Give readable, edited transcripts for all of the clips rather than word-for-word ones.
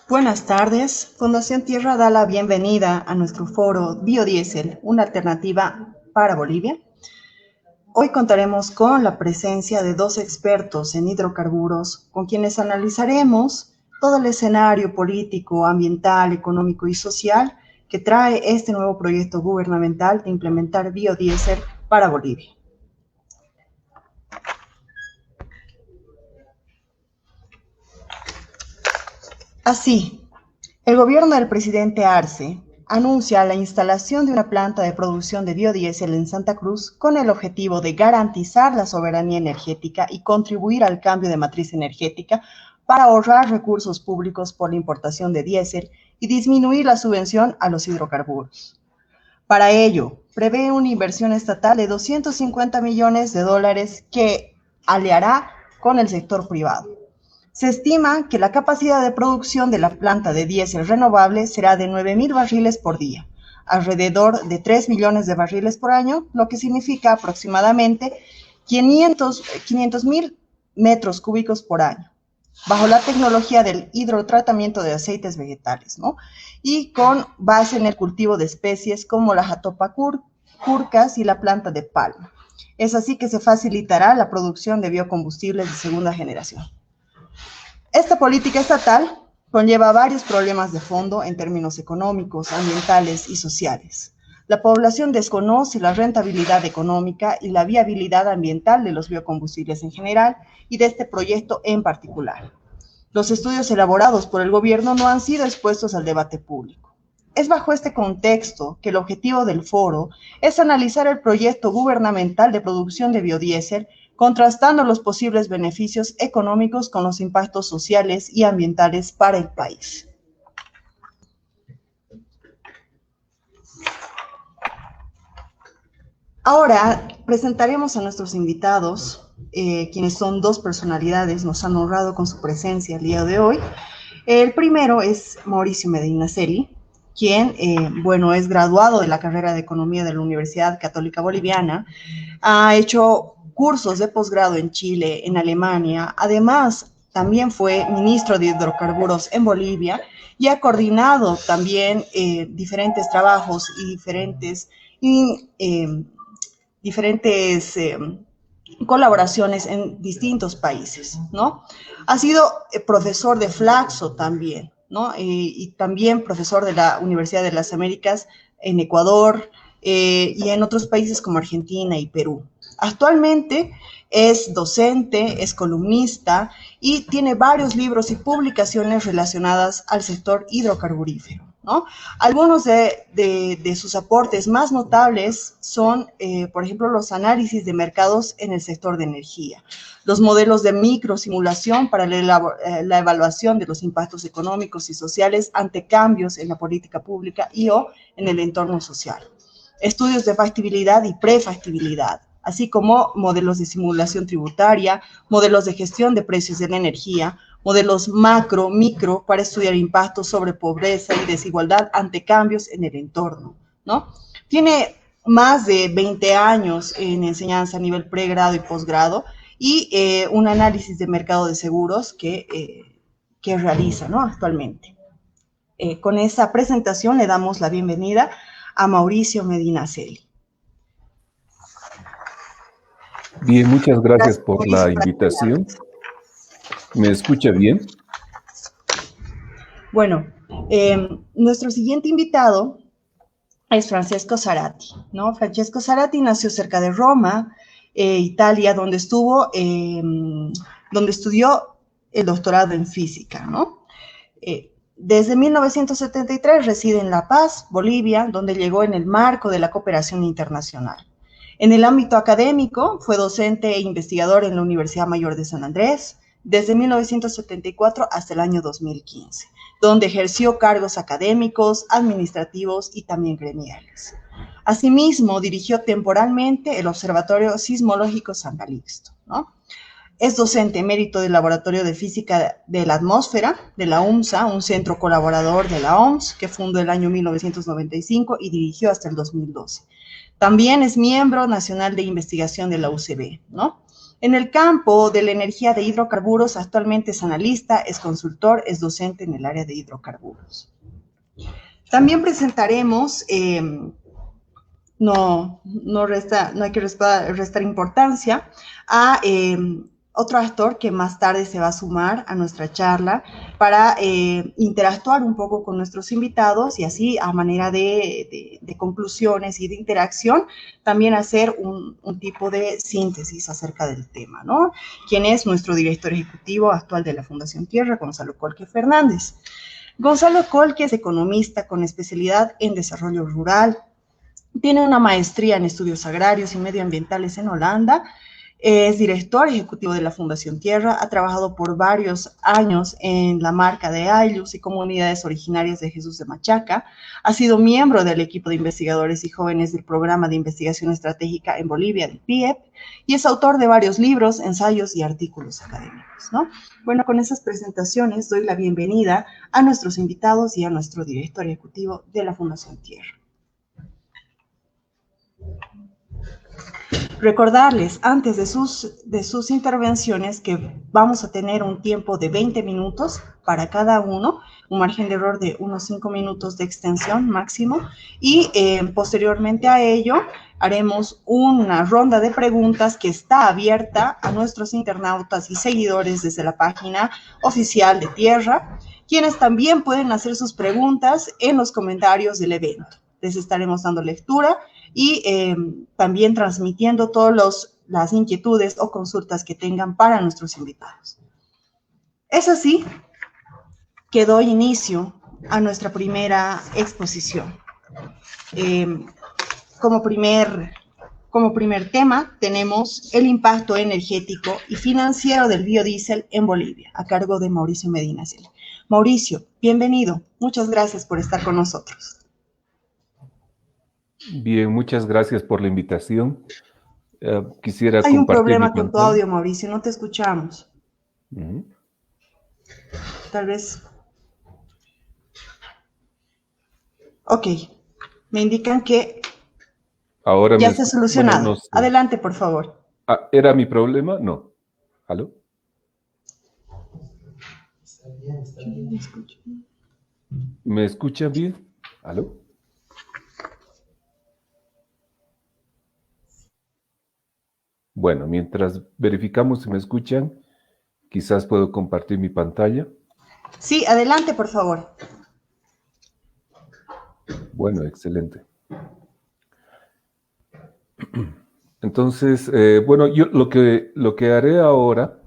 Buenas tardes. Fundación Tierra da la bienvenida a nuestro foro Biodiesel, una alternativa para Bolivia. Hoy contaremos con la presencia de dos expertos en hidrocarburos, con quienes analizaremos todo el escenario político, ambiental, económico y social que trae este nuevo proyecto gubernamental de implementar biodiesel para Bolivia. Así, el gobierno del presidente Arce anuncia la instalación de una planta de producción de biodiesel en Santa Cruz con el objetivo de garantizar la soberanía energética y contribuir al cambio de matriz energética para ahorrar recursos públicos por la importación de diésel y disminuir la subvención a los hidrocarburos. Para ello, prevé una inversión estatal de $250 millones que aliará con el sector privado. Se estima que la capacidad de producción de la planta de diésel renovable será de 9.000 barriles por día, alrededor de 3 millones de barriles por año, lo que significa aproximadamente 500.000 metros cúbicos por año, bajo la tecnología del hidrotratamiento de aceites vegetales, ¿no? Y con base en el cultivo de especies como la jatopa curcas y la planta de palma. Es así que se facilitará la producción de biocombustibles de segunda generación. Esta política estatal conlleva varios problemas de fondo en términos económicos, ambientales y sociales. La población desconoce la rentabilidad económica y la viabilidad ambiental de los biocombustibles en general y de este proyecto en particular. Los estudios elaborados por el gobierno no han sido expuestos al debate público. Es bajo este contexto que el objetivo del foro es analizar el proyecto gubernamental de producción de biodiesel, contrastando los posibles beneficios económicos con los impactos sociales y ambientales para el país. Ahora presentaremos a nuestros invitados, quienes son dos personalidades, nos han honrado con su presencia el día de hoy. El primero es Mauricio Medinaceli, quien, es graduado de la carrera de Economía de la Universidad Católica Boliviana, ha hecho cursos de posgrado en Chile, en Alemania, además también fue ministro de Hidrocarburos en Bolivia y ha coordinado también diferentes trabajos y diferentes colaboraciones en distintos países, ¿no? Ha sido profesor de Flaxo también, ¿no? Y también profesor de la Universidad de las Américas en Ecuador y en otros países como Argentina y Perú. Actualmente es docente, es columnista y tiene varios libros y publicaciones relacionadas al sector hidrocarburífero, ¿no? Algunos de sus aportes más notables son, por ejemplo, los análisis de mercados en el sector de energía, los modelos de microsimulación para la evaluación de los impactos económicos y sociales ante cambios en la política pública y o en el entorno social, estudios de factibilidad y prefactibilidad, así como modelos de simulación tributaria, modelos de gestión de precios de la energía, modelos macro, micro, para estudiar impactos sobre pobreza y desigualdad ante cambios en el entorno, ¿no? Tiene más de 20 años en enseñanza a nivel pregrado y posgrado y un análisis de mercado de seguros que realiza, ¿no? Actualmente. Con esa presentación le damos la bienvenida a Mauricio Medinaceli. Bien, muchas gracias por la invitación. ¿Me escucha bien? Bueno, nuestro siguiente invitado es Francesco Zarati, ¿no? Francesco Zarati nació cerca de Roma, Italia, donde estudió el doctorado en física, ¿no? Desde 1973 reside en La Paz, Bolivia, donde llegó en el marco de la cooperación internacional. En el ámbito académico, fue docente e investigador en la Universidad Mayor de San Andrés desde 1974 hasta el año 2015, donde ejerció cargos académicos, administrativos y también gremiales. Asimismo, dirigió temporalmente el Observatorio Sismológico San Calixto, ¿no? Es docente emérito del Laboratorio de Física de la Atmósfera de la UMSA, un centro colaborador de la OMS que fundó el año 1995 y dirigió hasta el 2012. También es miembro nacional de investigación de la UCB, ¿no? En el campo de la energía de hidrocarburos, actualmente es analista, es consultor, es docente en el área de hidrocarburos. También presentaremos, no hay que restar importancia, a otro actor que más tarde se va a sumar a nuestra charla para interactuar un poco con nuestros invitados y así a manera de conclusiones y de interacción también hacer un tipo de síntesis acerca del tema, ¿no? Quien es nuestro director ejecutivo actual de la Fundación Tierra, Gonzalo Colque Fernández. Gonzalo Colque es economista con especialidad en desarrollo rural, tiene una maestría en estudios agrarios y medioambientales en Holanda, es director ejecutivo de la Fundación Tierra, ha trabajado por varios años en la marca de Ayllus y comunidades originarias de Jesús de Machaca, ha sido miembro del equipo de investigadores y jóvenes del Programa de Investigación Estratégica en Bolivia, del PIEP, y es autor de varios libros, ensayos y artículos académicos, ¿no? Bueno, con esas presentaciones doy la bienvenida a nuestros invitados y a nuestro director ejecutivo de la Fundación Tierra. Recordarles antes de sus intervenciones que vamos a tener un tiempo de 20 minutos para cada uno, un margen de error de unos 5 minutos de extensión máximo, y posteriormente a ello haremos una ronda de preguntas que está abierta a nuestros internautas y seguidores desde la página oficial de Tierra, quienes también pueden hacer sus preguntas en los comentarios del evento. Les estaremos dando lectura y también transmitiendo todas las inquietudes o consultas que tengan para nuestros invitados. Es así que doy inicio a nuestra primera exposición. Como primer tema tenemos el impacto energético y financiero del biodiesel en Bolivia, a cargo de Mauricio Medinaceli. Mauricio, bienvenido. Muchas gracias por estar con nosotros. Bien, muchas gracias por la invitación. Quisiera Hay un compartir problema mi con tu pantalla. audio, Mauricio, no te escuchamos. Tal vez. Ok, me indican que Ahora ya está solucionado. Bueno, no sé. Adelante, por favor. ¿Era mi problema? No. ¿Aló? ¿Me escuchan bien? ¿Aló? Bueno, mientras verificamos si me escuchan, quizás puedo compartir mi pantalla. Sí, adelante, por favor. Bueno, excelente. Entonces, bueno, yo lo que haré ahora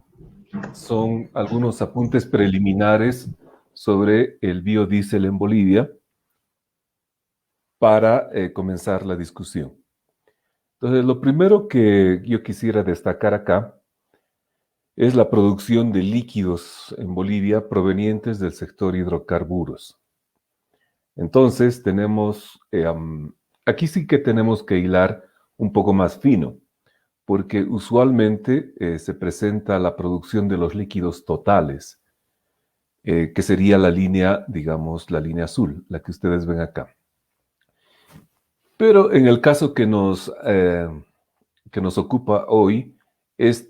son algunos apuntes preliminares sobre el biodiesel en Bolivia para comenzar la discusión. Entonces, lo primero que yo quisiera destacar acá es la producción de líquidos en Bolivia provenientes del sector hidrocarburos. Entonces, aquí sí que tenemos que hilar un poco más fino, porque usualmente se presenta la producción de los líquidos totales, que sería la línea, digamos, la línea azul, la que ustedes ven acá. Pero en el caso que nos ocupa hoy, es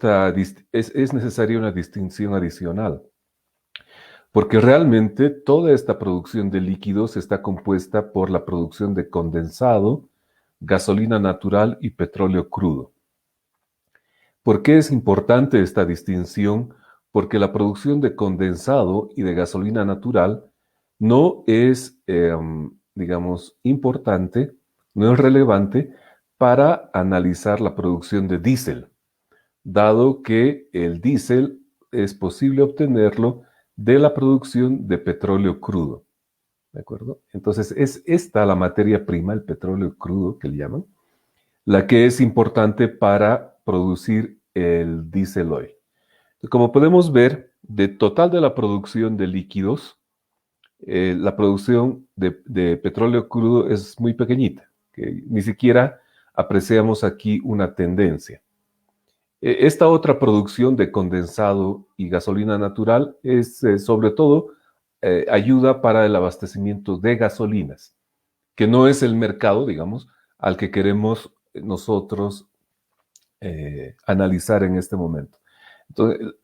necesaria una distinción adicional, porque realmente toda esta producción de líquidos está compuesta por la producción de condensado, gasolina natural y petróleo crudo. ¿Por qué es importante esta distinción? Porque la producción de condensado y de gasolina natural no es, digamos, importante, no es relevante para analizar la producción de diésel, dado que el diésel es posible obtenerlo de la producción de petróleo crudo. ¿De acuerdo? Entonces, es esta la materia prima, el petróleo crudo que le llaman, la que es importante para producir el diésel oil. Como podemos ver, de total de la producción de líquidos, la producción de petróleo crudo es muy pequeñita, que ni siquiera apreciamos aquí una tendencia. Esta otra producción de condensado y gasolina natural es sobre todo ayuda para el abastecimiento de gasolinas, que no es el mercado, digamos, al que queremos nosotros analizar en este momento. Entonces,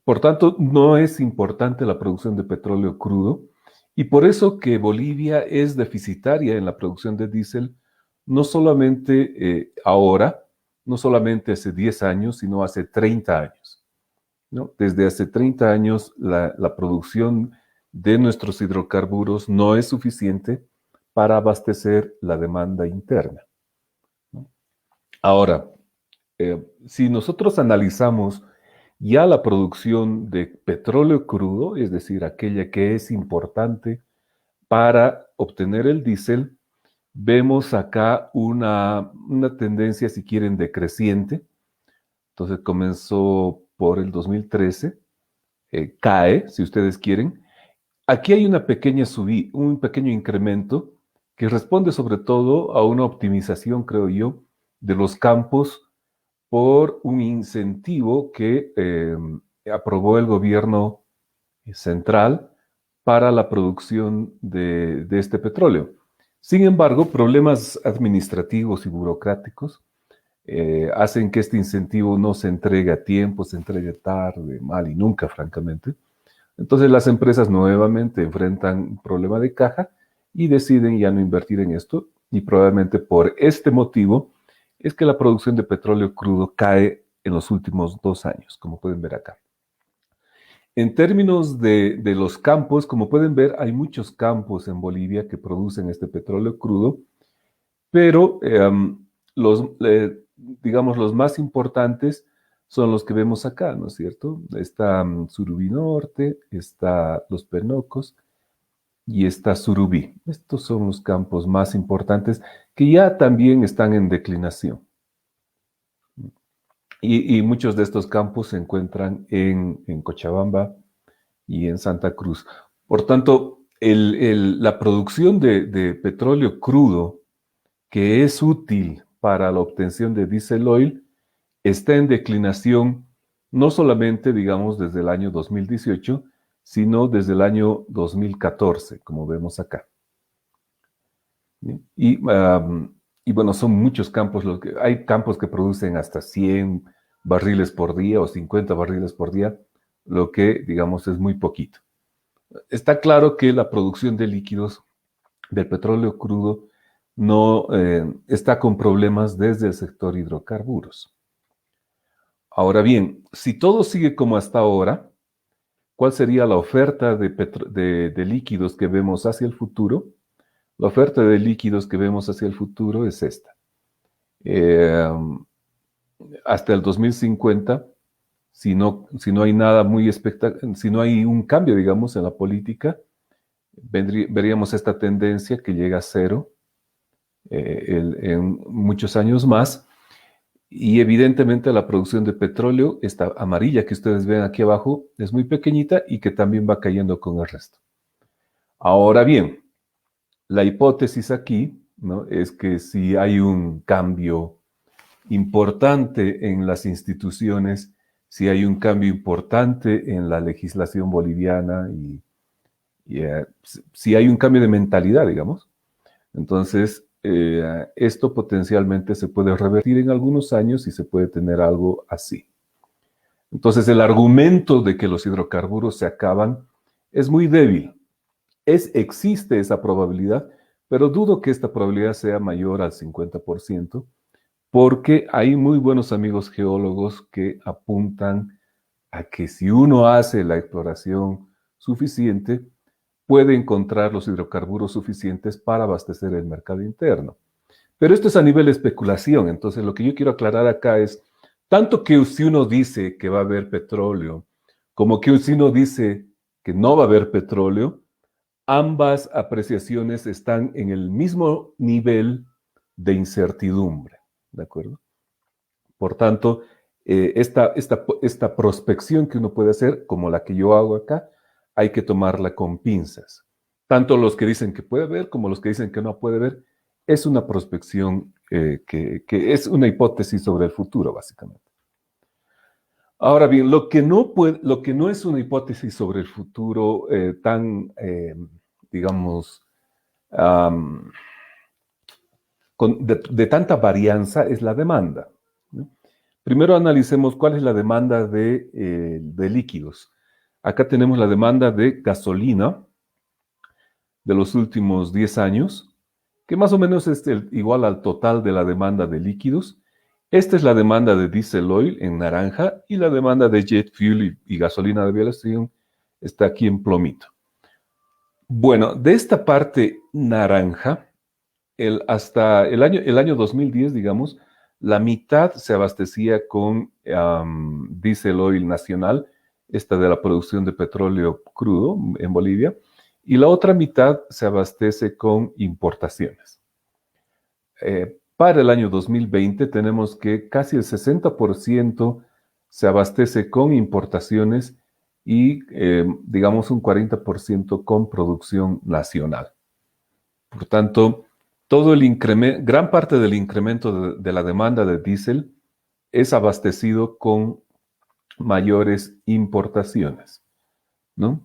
por tanto, no es importante la producción de petróleo crudo y por eso que Bolivia es deficitaria en la producción de diésel, no solamente ahora, no solamente hace 10 años, sino hace 30 años. ¿No? Desde hace 30 años la producción de nuestros hidrocarburos no es suficiente para abastecer la demanda interna. ¿No? Ahora, si nosotros analizamos ya la producción de petróleo crudo, es decir, aquella que es importante para obtener el diésel, vemos acá una tendencia, si quieren, decreciente. Entonces comenzó por el 2013, cae, si ustedes quieren. Aquí hay una pequeña un pequeño incremento que responde sobre todo a una optimización, creo yo, de los campos por un incentivo que aprobó el gobierno central para la producción de este petróleo. Sin embargo, problemas administrativos y burocráticos hacen que este incentivo no se entregue a tiempo, se entregue tarde, mal y nunca, francamente. Entonces las empresas nuevamente enfrentan un problema de caja y deciden ya no invertir en esto y probablemente por este motivo es que la producción de petróleo crudo cae en los últimos 2 años, como pueden ver acá. En términos de los campos, como pueden ver, hay muchos campos en Bolivia que producen este petróleo crudo, pero digamos, los más importantes son los que vemos acá, ¿no es cierto? Está Surubí Norte, está Los Penocos y está Surubí. Estos son los campos más importantes que ya también están en declinación. Y muchos de estos campos se encuentran en Cochabamba y en Santa Cruz. Por tanto, la producción de petróleo crudo, que es útil para la obtención de diesel oil, está en declinación no solamente, digamos, desde el año 2018, sino desde el año 2014, como vemos acá. Y, y bueno, son muchos campos, hay campos que producen hasta 100 barriles por día o 50 barriles por día, lo que, digamos, es muy poquito. Está claro que la producción de líquidos del petróleo crudo no está con problemas desde el sector hidrocarburos. Ahora bien, si todo sigue como hasta ahora, ¿cuál sería la oferta de líquidos que vemos hacia el futuro? La oferta de líquidos que vemos hacia el futuro es esta. Hasta el 2050, si no hay nada muy si no hay un cambio, digamos, en la política, veríamos esta tendencia que llega a cero en muchos años más. Y evidentemente la producción de petróleo, esta amarilla que ustedes ven aquí abajo, es muy pequeñita y que también va cayendo con el resto. Ahora bien, la hipótesis aquí, ¿no?, es que si hay un cambio importante en las instituciones, si hay un cambio importante en la legislación boliviana y si hay un cambio de mentalidad, digamos, entonces esto potencialmente se puede revertir en algunos años y se puede tener algo así. Entonces el argumento de que los hidrocarburos se acaban es muy débil. Existe esa probabilidad, pero dudo que esta probabilidad sea mayor al 50%, porque hay muy buenos amigos geólogos que apuntan a que si uno hace la exploración suficiente, puede encontrar los hidrocarburos suficientes para abastecer el mercado interno. Pero esto es a nivel de especulación, entonces lo que yo quiero aclarar acá es, tanto que si uno dice que va a haber petróleo, como que si uno dice que no va a haber petróleo, ambas apreciaciones están en el mismo nivel de incertidumbre, ¿de acuerdo? Por tanto, esta prospección que uno puede hacer, como la que yo hago acá, hay que tomarla con pinzas. Tanto los que dicen que puede haber como los que dicen que no puede haber, es una prospección que es una hipótesis sobre el futuro, básicamente. Ahora bien, lo que no es una hipótesis sobre el futuro tan, digamos, am, de tanta varianza es la demanda, ¿no? Primero analicemos cuál es la demanda de líquidos. Acá tenemos la demanda de gasolina de los últimos 10 años, que más o menos es igual al total de la demanda de líquidos. Esta es la demanda de diesel oil en naranja y la demanda de jet fuel y gasolina de aviación está aquí en plomito. Bueno, de esta parte naranja, hasta el año 2010, digamos, la mitad se abastecía con diesel oil nacional, esta de la producción de petróleo crudo en Bolivia, y la otra mitad se abastece con importaciones. Para el año 2020 tenemos que casi el 60% se abastece con importaciones y, digamos, un 40% con producción nacional. Por tanto, todo el incremento, gran parte del incremento de la demanda de diésel es abastecido con mayores importaciones, ¿no?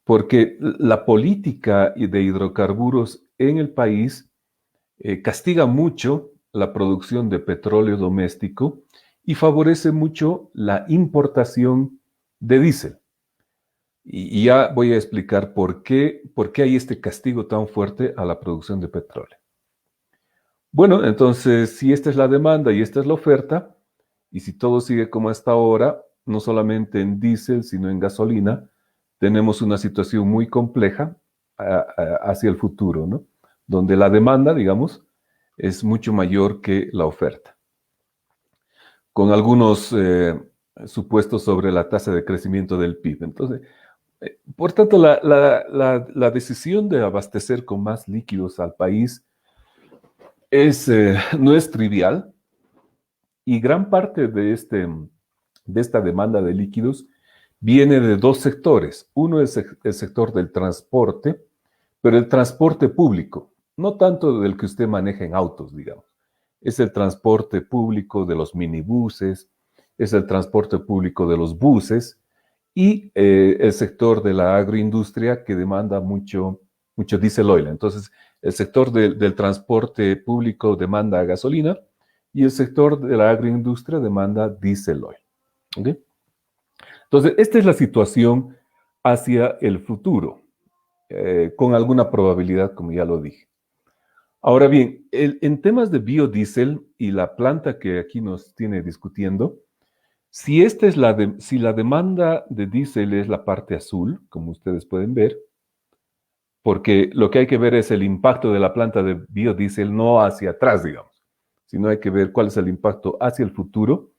Porque la política de hidrocarburos en el país castiga mucho la producción de petróleo doméstico y favorece mucho la importación de diésel. Y ya voy a explicar por qué hay este castigo tan fuerte a la producción de petróleo. Bueno, entonces, si esta es la demanda y esta es la oferta, y si todo sigue como hasta ahora, no solamente en diésel, sino en gasolina, tenemos una situación muy compleja hacia el futuro, ¿no? Donde la demanda, digamos, es mucho mayor que la oferta. Con algunos supuestos sobre la tasa de crecimiento del PIB. Entonces, por tanto, la decisión de abastecer con más líquidos al país no es trivial, y gran parte de esta demanda de líquidos viene de dos sectores. Uno es el sector del transporte, pero el transporte público, no tanto del que usted maneja en autos, digamos. Es el transporte público de los minibuses, es el transporte público de los buses y el sector de la agroindustria que demanda mucho diesel oil. Entonces, el sector del transporte público demanda gasolina y el sector de la agroindustria demanda diesel oil. ¿Okay? Entonces, esta es la situación hacia el futuro, con alguna probabilidad, como ya lo dije. Ahora bien, en temas de biodiesel y la planta que aquí nos tiene discutiendo, si la demanda de diésel es la parte azul, como ustedes pueden ver, porque lo que hay que ver es el impacto de la planta de biodiesel no hacia atrás, digamos, sino hay que ver cuál es el impacto hacia el futuro.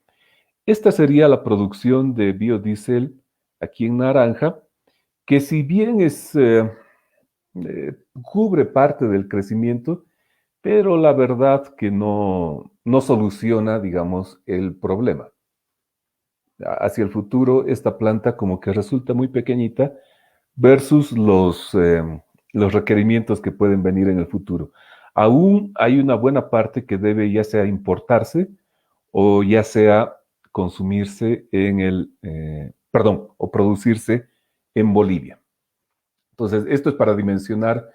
Esta sería la producción de biodiesel aquí en naranja, que si bien cubre parte del crecimiento, pero la verdad que no soluciona, digamos, el problema. Hacia el futuro, esta planta como que resulta muy pequeñita versus los requerimientos que pueden venir en el futuro. Aún hay una buena parte que debe ya sea importarse o ya sea consumirse o producirse en Bolivia. Entonces, esto es para dimensionar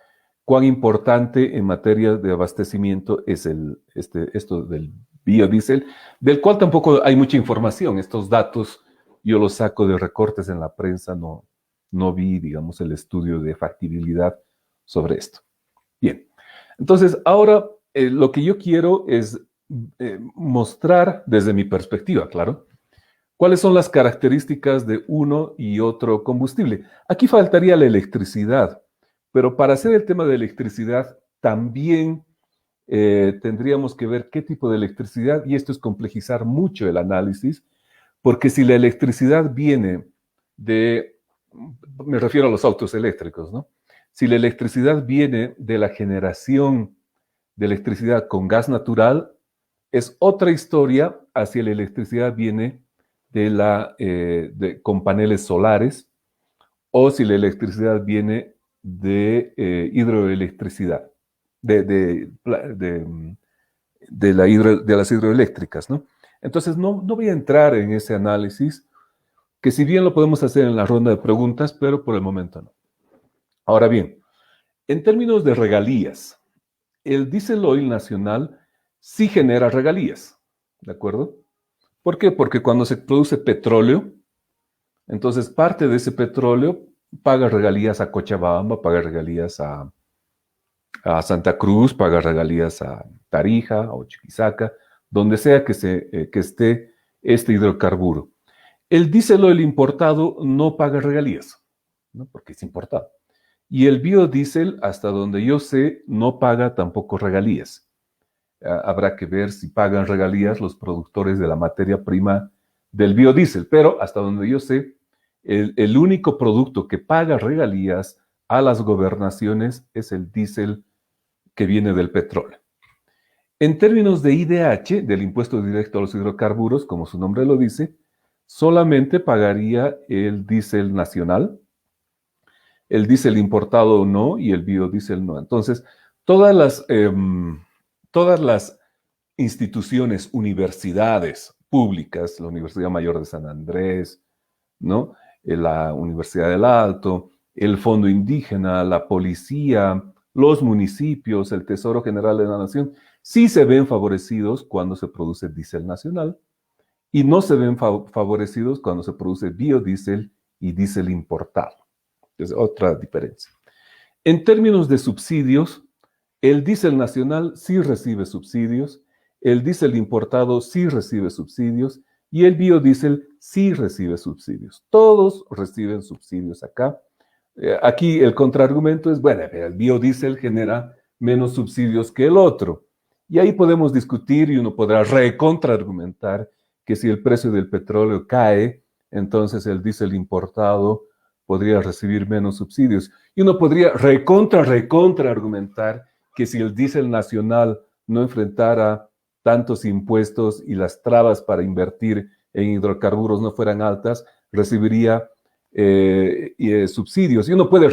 cuán importante en materia de abastecimiento es esto del biodiesel, del cual tampoco hay mucha información. Estos datos yo los saco de recortes en la prensa, no vi, digamos, el estudio de factibilidad sobre esto. Bien, entonces ahora lo que yo quiero es mostrar desde mi perspectiva, claro, cuáles son las características de uno y otro combustible. Aquí faltaría la electricidad, pero para hacer el tema de electricidad también tendríamos que ver qué tipo de electricidad, y esto es complejizar mucho el análisis, porque si la electricidad viene me refiero a los autos eléctricos, ¿no? Si la electricidad viene de la generación de electricidad con gas natural, es otra historia a si la electricidad viene con paneles solares, o si la electricidad viene de hidroelectricidad, de las hidroeléctricas, ¿no? Entonces, no voy a entrar en ese análisis que si bien lo podemos hacer en la ronda de preguntas, pero por el momento no. Ahora bien, en términos de regalías, el diésel oil nacional sí genera regalías, ¿de acuerdo? ¿Por qué? Porque cuando se produce petróleo, entonces parte de ese petróleo paga regalías a Cochabamba, paga regalías a Santa Cruz, paga regalías a Tarija o Chuquisaca, donde sea que esté este hidrocarburo. El diésel oil importado no paga regalías, ¿no? Porque es importado. Y el biodiesel, hasta donde yo sé, no paga tampoco regalías. Habrá que ver si pagan regalías los productores de la materia prima del biodiesel, pero hasta donde yo sé, el único producto que paga regalías a las gobernaciones es el diésel que viene del petróleo. En términos de IDH, del impuesto directo a los hidrocarburos, como su nombre lo dice, solamente pagaría el diésel nacional, el diésel importado no y el biodiesel no. Entonces, todas las instituciones, universidades públicas, la Universidad Mayor de San Andrés, ¿no? La Universidad del Alto, el Fondo Indígena, la policía, los municipios, el Tesoro General de la Nación, sí se ven favorecidos cuando se produce diésel nacional y no se ven favorecidos cuando se produce biodiesel y diésel importado. Es otra diferencia. En términos de subsidios, el diésel nacional sí recibe subsidios, el diésel importado sí recibe subsidios y el biodiesel sí recibe subsidios. Todos reciben subsidios acá. Aquí el contraargumento es, bueno, el biodiesel genera menos subsidios que el otro. Y ahí podemos discutir y uno podrá recontraargumentar que si el precio del petróleo cae, entonces el diésel importado podría recibir menos subsidios. Y uno podría recontraargumentar que si el diésel nacional no enfrentara tantos impuestos y las trabas para invertir en hidrocarburos no fueran altas, recibiría subsidios. Y uno puede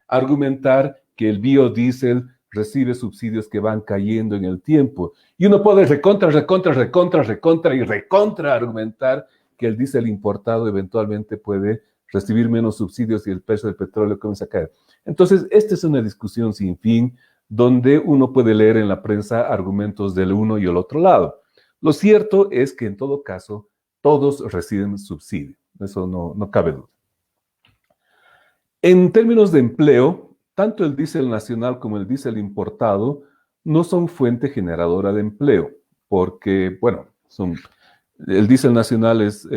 argumentar que el biodiesel recibe subsidios que van cayendo en el tiempo. Y uno puede argumentar que el diésel importado eventualmente puede recibir menos subsidios y el precio del petróleo comienza a caer. Entonces, esta es una discusión sin fin donde uno puede leer en la prensa argumentos del uno y el otro lado. Lo cierto es que en todo caso, todos reciben subsidio. Eso no cabe duda. En términos de empleo, tanto el diésel nacional como el diésel importado no son fuente generadora de empleo, porque, bueno, el diésel nacional es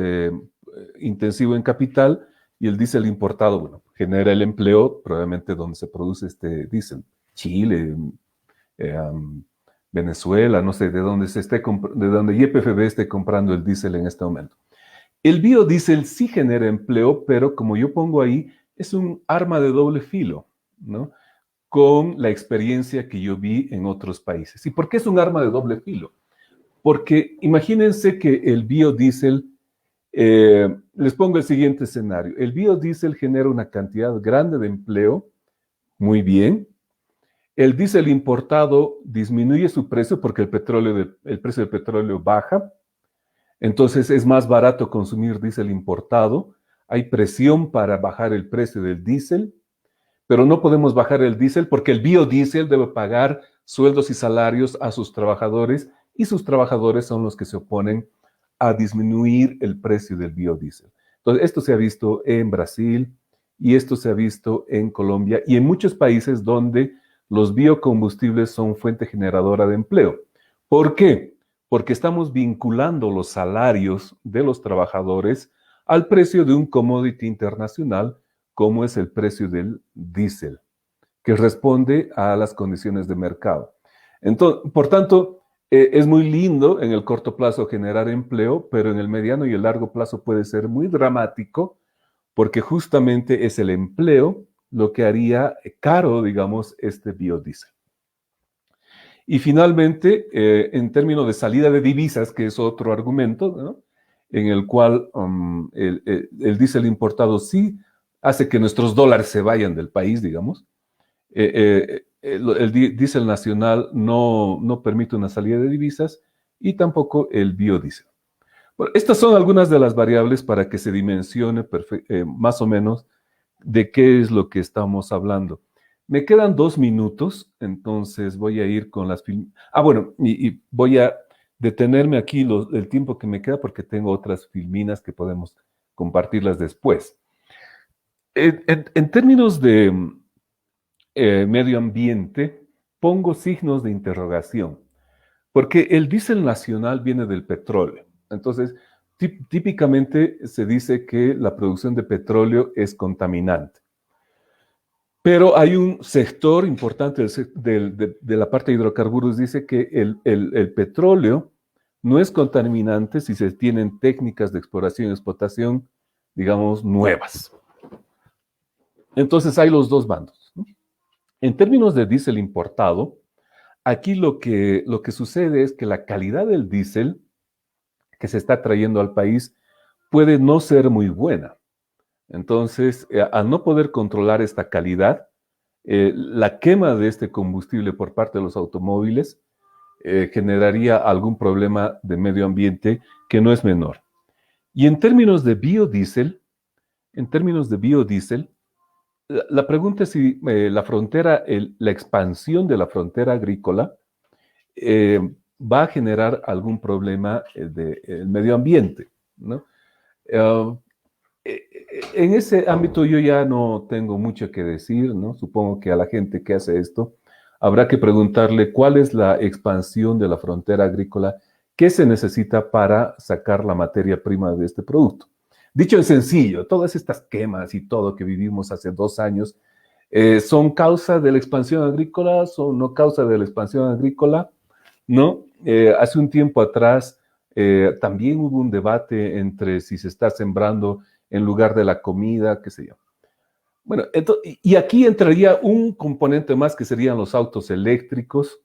intensivo en capital y el diésel importado, bueno, genera el empleo probablemente donde se produce este diésel. Chile, Venezuela, no sé, de donde YPFB esté comprando el diésel en este momento. El biodiesel sí genera empleo, pero como yo pongo ahí, es un arma de doble filo, ¿no? Con la experiencia que yo vi en otros países. ¿Y por qué es un arma de doble filo? Porque imagínense que el biodiesel, les pongo el siguiente escenario, el biodiesel genera una cantidad grande de empleo, muy bien. El diésel importado disminuye su precio porque el precio del petróleo baja, entonces es más barato consumir diésel importado. Hay presión para bajar el precio del diésel, pero no podemos bajar el diésel porque el biodiesel debe pagar sueldos y salarios a sus trabajadores y sus trabajadores son los que se oponen a disminuir el precio del biodiesel. Entonces, esto se ha visto en Brasil y esto se ha visto en Colombia y en muchos países donde los biocombustibles son fuente generadora de empleo. ¿Por qué? Porque estamos vinculando los salarios de los trabajadores al precio de un commodity internacional, como es el precio del diésel, que responde a las condiciones de mercado. Entonces, por tanto, es muy lindo en el corto plazo generar empleo, pero en el mediano y el largo plazo puede ser muy dramático, porque justamente es el empleo lo que haría caro, digamos, este biodiesel. Y finalmente, en términos de salida de divisas, que es otro argumento, ¿no? En el cual el diésel importado sí hace que nuestros dólares se vayan del país, digamos. El diésel nacional no permite una salida de divisas y tampoco el biodiesel. Bueno, estas son algunas de las variables para que se dimensione más o menos de qué es lo que estamos hablando. Me quedan 2 minutos, entonces voy a ir con las... bueno, y voy a detenerme aquí el tiempo que me queda porque tengo otras filminas que podemos compartirlas después. En términos de medio ambiente, pongo signos de interrogación, porque el diésel nacional viene del petróleo. Entonces, típicamente se dice que la producción de petróleo es contaminante. Pero hay un sector importante de la parte de hidrocarburos, dice que el petróleo no es contaminante si se tienen técnicas de exploración y explotación, digamos, nuevas. Entonces hay los dos bandos, ¿no? En términos de diésel importado, aquí lo que sucede es que la calidad del diésel que se está trayendo al país puede no ser muy buena. Entonces, al no poder controlar esta calidad, la quema de este combustible por parte de los automóviles generaría algún problema de medio ambiente que no es menor. Y en términos de biodiesel, la pregunta es si la expansión de la frontera agrícola va a generar algún problema del medio ambiente, ¿no? En ese ámbito yo ya no tengo mucho que decir, ¿no? Supongo que a la gente que hace esto habrá que preguntarle cuál es la expansión de la frontera agrícola, qué se necesita para sacar la materia prima de este producto. Dicho en sencillo, todas estas quemas y todo que vivimos hace 2 años, ¿son causa de la expansión agrícola? ¿Son no causa de la expansión agrícola? ¿No? Hace un tiempo atrás también hubo un debate entre si se está sembrando en lugar de la comida, qué sé yo. Bueno, y aquí entraría un componente más que serían los autos eléctricos,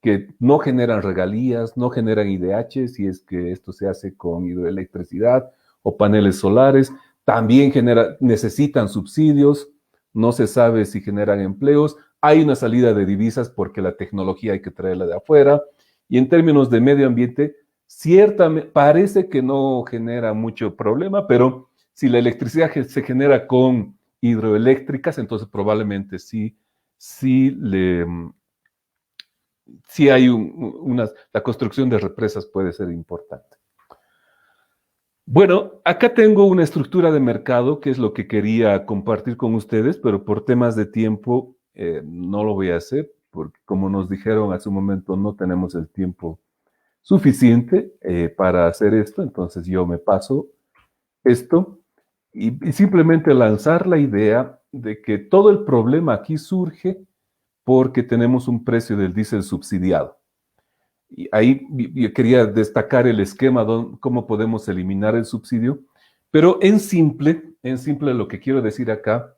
que no generan regalías, no generan IDH, si es que esto se hace con hidroelectricidad o paneles solares. También necesitan subsidios, no se sabe si generan empleos. Hay una salida de divisas porque la tecnología hay que traerla de afuera. Y en términos de medio ambiente, ciertamente parece que no genera mucho problema, pero si la electricidad se genera con hidroeléctricas, entonces probablemente sí hay la construcción de represas puede ser importante. Bueno, acá tengo una estructura de mercado que es lo que quería compartir con ustedes, pero por temas de tiempo no lo voy a hacer, porque como nos dijeron hace un momento, no tenemos el tiempo suficiente para hacer esto, entonces yo me paso esto y simplemente lanzar la idea de que todo el problema aquí surge porque tenemos un precio del diésel subsidiado. Y ahí yo quería destacar el esquema de cómo podemos eliminar el subsidio, pero en simple lo que quiero decir acá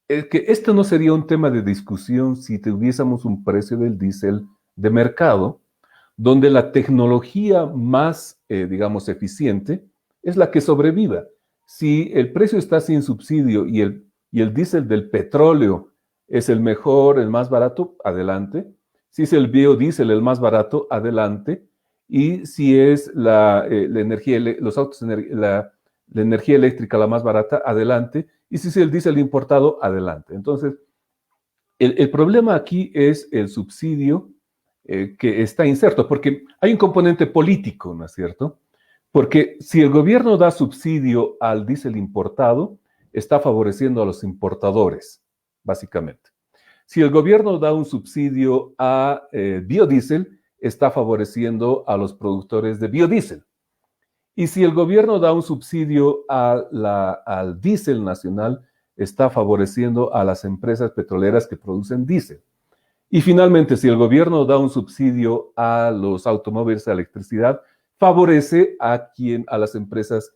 es que esto no sería un tema de discusión si tuviésemos un precio del diésel de mercado, donde la tecnología más, digamos, eficiente es la que sobreviva. Si el precio está sin subsidio y el diésel del petróleo es el mejor, el más barato, adelante. Si es el biodiesel el más barato, adelante. Y si es la energía, la energía eléctrica la más barata, adelante. Y si es el diésel importado, adelante. Entonces, el problema aquí es el subsidio que está inserto, porque hay un componente político, ¿no es cierto? Porque si el gobierno da subsidio al diésel importado, está favoreciendo a los importadores, básicamente. Si el gobierno da un subsidio a biodiesel, está favoreciendo a los productores de biodiesel. Y si el gobierno da un subsidio al diésel nacional, está favoreciendo a las empresas petroleras que producen diésel. Y finalmente, si el gobierno da un subsidio a los automóviles a electricidad, favorece a las empresas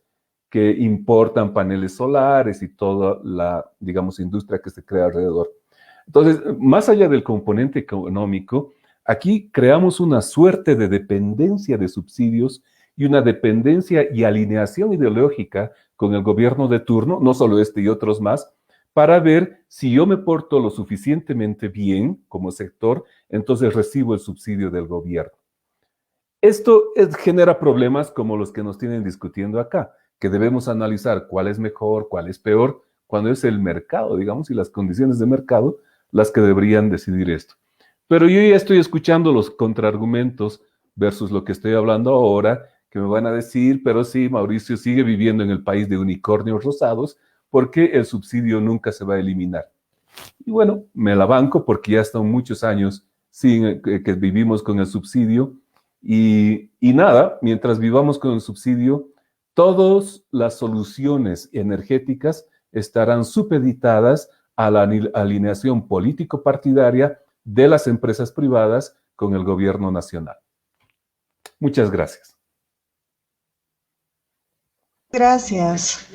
que importan paneles solares y toda la, digamos, industria que se crea alrededor. Entonces, más allá del componente económico, aquí creamos una suerte de dependencia de subsidios y una dependencia y alineación ideológica con el gobierno de turno, no solo este y otros más, para ver si yo me porto lo suficientemente bien como sector, entonces recibo el subsidio del gobierno. Esto genera problemas como los que nos tienen discutiendo acá, que debemos analizar cuál es mejor, cuál es peor, cuando es el mercado, digamos, y las condiciones de mercado las que deberían decidir esto. Pero yo ya estoy escuchando los contraargumentos versus lo que estoy hablando ahora, que me van a decir, pero sí, Mauricio sigue viviendo en el país de unicornios rosados, porque el subsidio nunca se va a eliminar. Y bueno, me la banco porque ya están muchos años sin, que vivimos con el subsidio y nada, mientras vivamos con el subsidio, todas las soluciones energéticas estarán supeditadas a la alineación político-partidaria de las empresas privadas con el gobierno nacional. Muchas gracias. Gracias,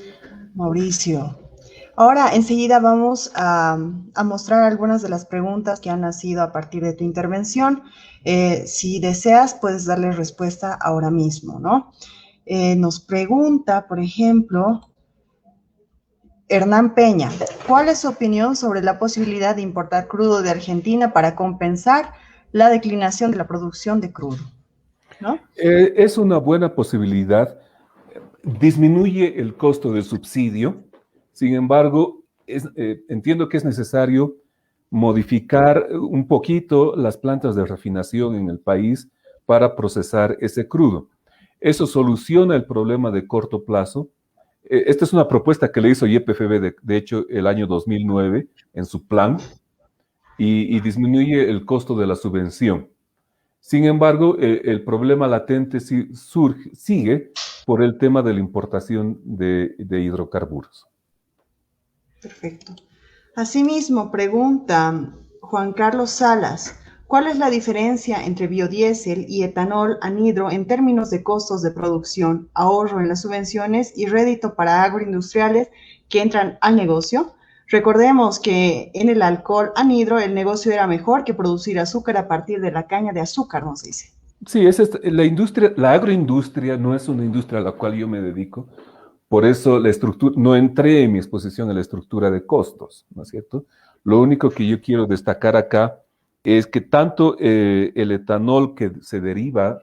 Mauricio. Ahora, enseguida vamos a mostrar algunas de las preguntas que han nacido a partir de tu intervención. Si deseas, puedes darle respuesta ahora mismo, ¿no? Nos pregunta, por ejemplo, Hernán Peña, ¿cuál es su opinión sobre la posibilidad de importar crudo de Argentina para compensar la declinación de la producción de crudo? ¿No? Es una buena posibilidad. Disminuye el costo del subsidio. Sin embargo, entiendo que es necesario modificar un poquito las plantas de refinación en el país para procesar ese crudo. Eso soluciona el problema de corto plazo. Esta es una propuesta que le hizo YPFB, de hecho, el año 2009 en su plan, y disminuye el costo de la subvención. Sin embargo, el problema latente sigue por el tema de la importación de hidrocarburos. Perfecto. Asimismo, pregunta Juan Carlos Salas, ¿cuál es la diferencia entre biodiesel y etanol anhidro en términos de costos de producción, ahorro en las subvenciones y rédito para agroindustriales que entran al negocio? Recordemos que en el alcohol anhidro el negocio era mejor que producir azúcar a partir de la caña de azúcar, nos dice. Sí, la agroindustria no es una industria a la cual yo me dedico. Por eso no entré en mi exposición a la estructura de costos, ¿no es cierto? Lo único que yo quiero destacar acá es que tanto el etanol que se deriva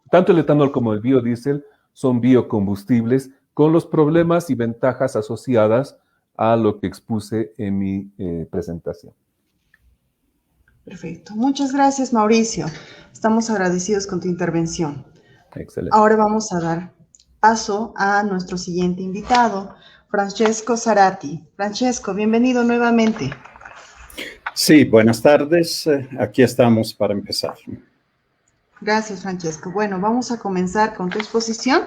tanto el etanol como el biodiesel son biocombustibles con los problemas y ventajas asociadas a lo que expuse en mi presentación. Perfecto. Muchas gracias, Mauricio. Estamos agradecidos con tu intervención. Excelente. Ahora vamos a dar paso a nuestro siguiente invitado, Francesco Zarati. Francesco, bienvenido nuevamente. Sí, buenas tardes. Aquí estamos para empezar. Gracias, Francesco. Bueno, vamos a comenzar con tu exposición.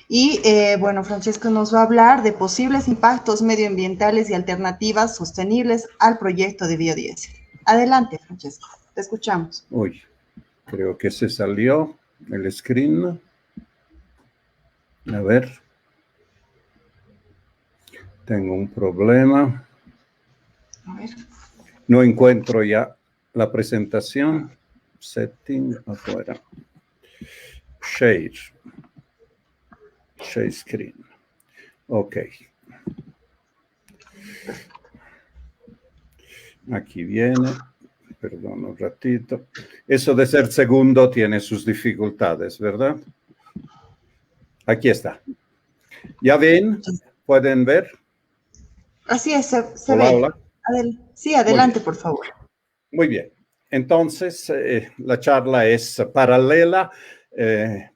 Y bueno, Francesco nos va a hablar de posibles impactos medioambientales y alternativas sostenibles al proyecto de biodiesel. Adelante, Francesco, te escuchamos. Uy, creo que se salió el screen. A ver. Tengo un problema. A ver. No encuentro ya la presentación. Setting afuera. Share. Share screen. Ok. Aquí viene. Perdón un ratito. Eso de ser segundo tiene sus dificultades, ¿verdad? Aquí está. ¿Ya ven? ¿Pueden ver? Así es, se Hola, ve. hola. Sí, adelante, por favor. Muy bien. Entonces, la charla es paralela.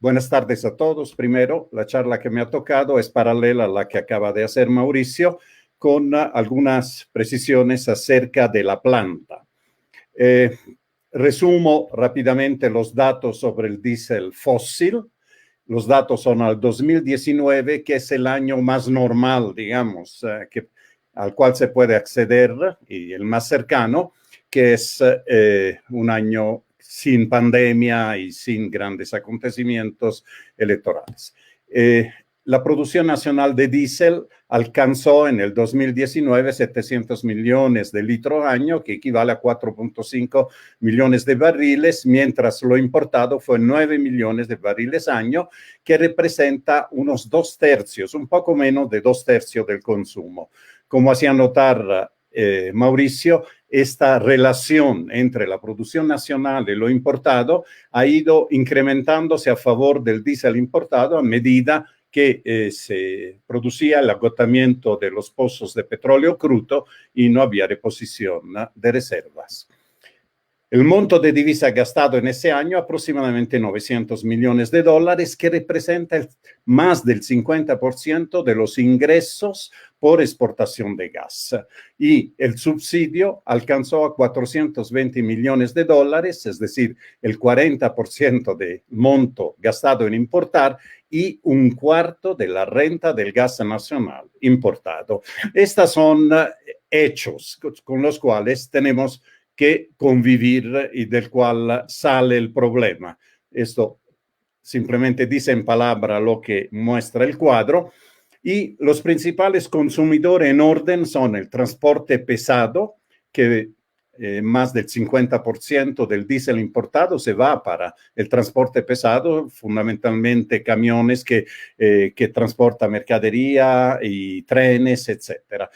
Buenas tardes a todos. Primero, la charla que me ha tocado es paralela a la que acaba de hacer Mauricio, con algunas precisiones acerca de la planta. Resumo rápidamente los datos sobre el diésel fósil. Los datos son al 2019, que es el año más normal, digamos, al cual se puede acceder, y el más cercano, que es un año sin pandemia y sin grandes acontecimientos electorales. La producción nacional de diésel alcanzó en el 2019 700 millones de litros año, que equivale a 4.5 millones de barriles, mientras lo importado fue 9 millones de barriles año, que representa unos 2/3, un poco menos de 2/3 del consumo. Como hacía notar Mauricio, esta relación entre la producción nacional y lo importado ha ido incrementándose a favor del diésel importado a medida que se producía el agotamiento de los pozos de petróleo crudo y no había reposición de reservas. El monto de divisa gastado en ese año, aproximadamente $900 millones, que representa más del 50% de los ingresos por exportación de gas. Y el subsidio alcanzó a $420 millones, es decir, el 40% del monto gastado en importar y un cuarto de la renta del gas nacional importado. Estos son hechos con los cuales tenemos que convivir y del cual sale el problema. Esto simplemente dice en palabra lo que muestra el cuadro. Y los principales consumidores en orden son el transporte pesado, que más del 50% del diésel importado se va para el transporte pesado, fundamentalmente camiones que transportan mercadería y trenes, etcétera.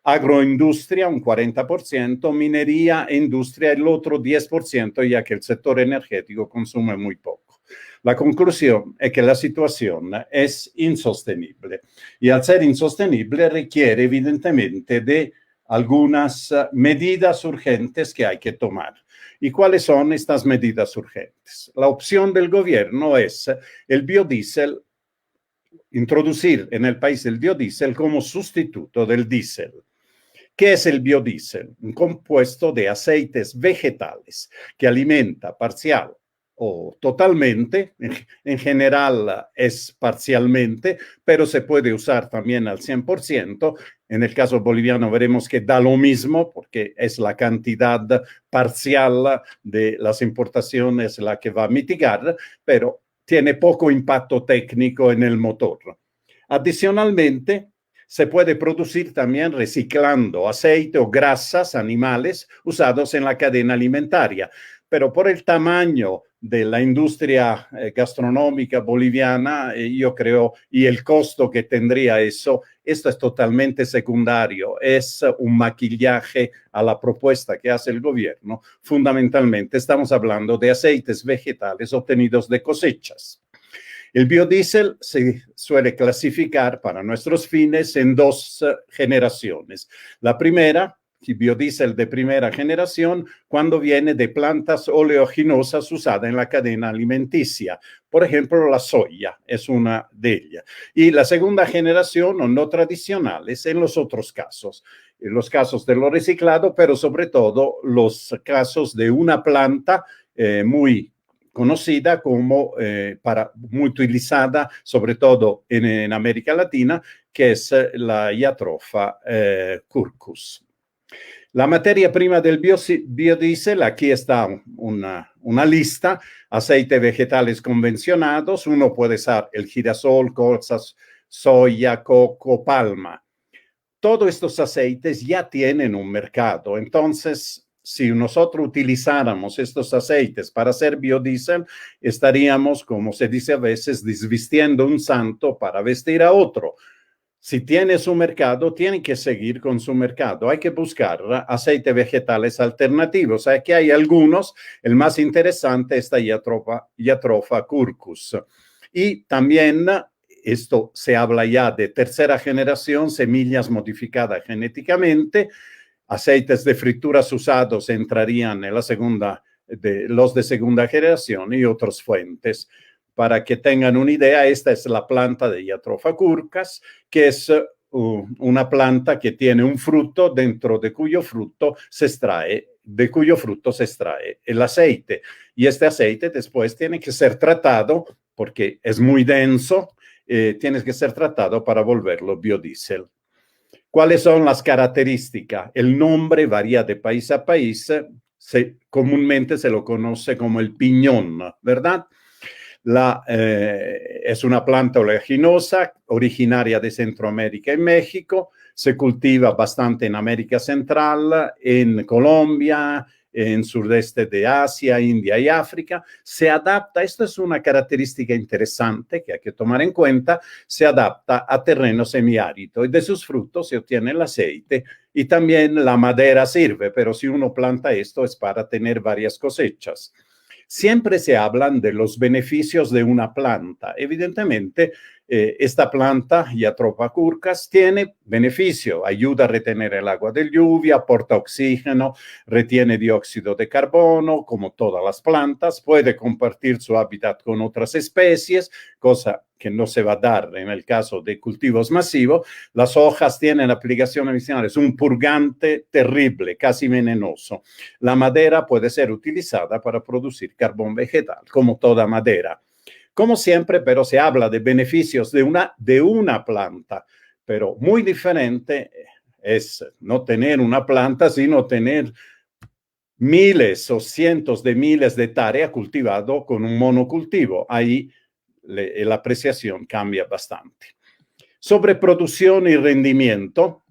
Agroindustria un 40%, minería e industria el otro 10%, ya que el sector energético consume muy poco. La conclusión es que la situación es insostenible y al ser insostenible requiere evidentemente de algunas medidas urgentes que hay que tomar. ¿Y cuáles son estas medidas urgentes? La opción del gobierno es el biodiesel, introducir en el país el biodiesel como sustituto del diésel. ¿Qué es el biodiesel? Un compuesto de aceites vegetales que alimenta parcial o totalmente, en general es parcialmente, pero se puede usar también al 100%. En el caso boliviano veremos que da lo mismo porque es la cantidad parcial de las importaciones la que va a mitigar, pero tiene poco impacto técnico en el motor. Adicionalmente, se puede producir también reciclando aceite o grasas animales usados en la cadena alimentaria, pero por el tamaño de la industria gastronómica boliviana, yo creo, y el costo que tendría eso, esto es totalmente secundario, es un maquillaje a la propuesta que hace el gobierno. Fundamentalmente estamos hablando de aceites vegetales obtenidos de cosechas. El biodiesel se suele clasificar para nuestros fines en dos generaciones. La primera, el biodiesel de primera generación, cuando viene de plantas oleaginosas usadas en la cadena alimenticia. Por ejemplo, la soya es una de ellas. Y la segunda generación, o no tradicionales, en los otros casos. En los casos de lo reciclado, pero sobre todo los casos de una planta muy conocida como muy utilizada, sobre todo en América Latina, que es la Jatropha curcus. La materia prima del biodiesel, aquí está una lista, aceites vegetales convencionados, uno puede usar el girasol, colza, soya, coco, palma. Todos estos aceites ya tienen un mercado, entonces si nosotros utilizáramos estos aceites para hacer biodiesel, estaríamos, como se dice a veces, desvistiendo un santo para vestir a otro. Si tiene su mercado, tiene que seguir con su mercado. Hay que buscar aceites vegetales alternativos. Aquí hay algunos. El más interesante es Jatropha curcus. Y también, esto se habla ya de tercera generación, semillas modificadas genéticamente. Aceites de frituras usados entrarían en la segunda, los de segunda generación y otras fuentes. Para que tengan una idea, esta es la planta de Jatropha curcus, que es una planta que tiene un fruto dentro de cuyo fruto se extrae el aceite. Y este aceite después tiene que ser tratado, porque es muy denso, tiene que ser tratado para volverlo biodiesel. ¿Cuáles son las características? El nombre varía de país a país. Comúnmente se lo conoce como el piñón, ¿verdad? Es una planta oleaginosa originaria de Centroamérica y México, se cultiva bastante en América Central, en Colombia, en sudeste de Asia, India y África. Se adapta, esto es una característica interesante que hay que tomar en cuenta, se adapta a terreno semiárido y de sus frutos se obtiene el aceite y también la madera sirve, pero si uno planta esto es para tener varias cosechas. Siempre se hablan de los beneficios de una planta. Evidentemente, esta planta, Jatropha curcas, tiene beneficio, ayuda a retener el agua de lluvia, aporta oxígeno, retiene dióxido de carbono, como todas las plantas, puede compartir su hábitat con otras especies, cosa que no se va a dar en el caso de cultivos masivos. Las hojas tienen aplicaciones medicinales, un purgante terrible, casi venenoso. La madera puede ser utilizada para producir carbón vegetal, como toda madera. Como siempre, pero se habla de beneficios de una planta, pero muy diferente es no tener una planta, sino tener miles o cientos de miles de hectáreas cultivado con un monocultivo. Ahí la apreciación cambia bastante. Sobre producción y rendimiento,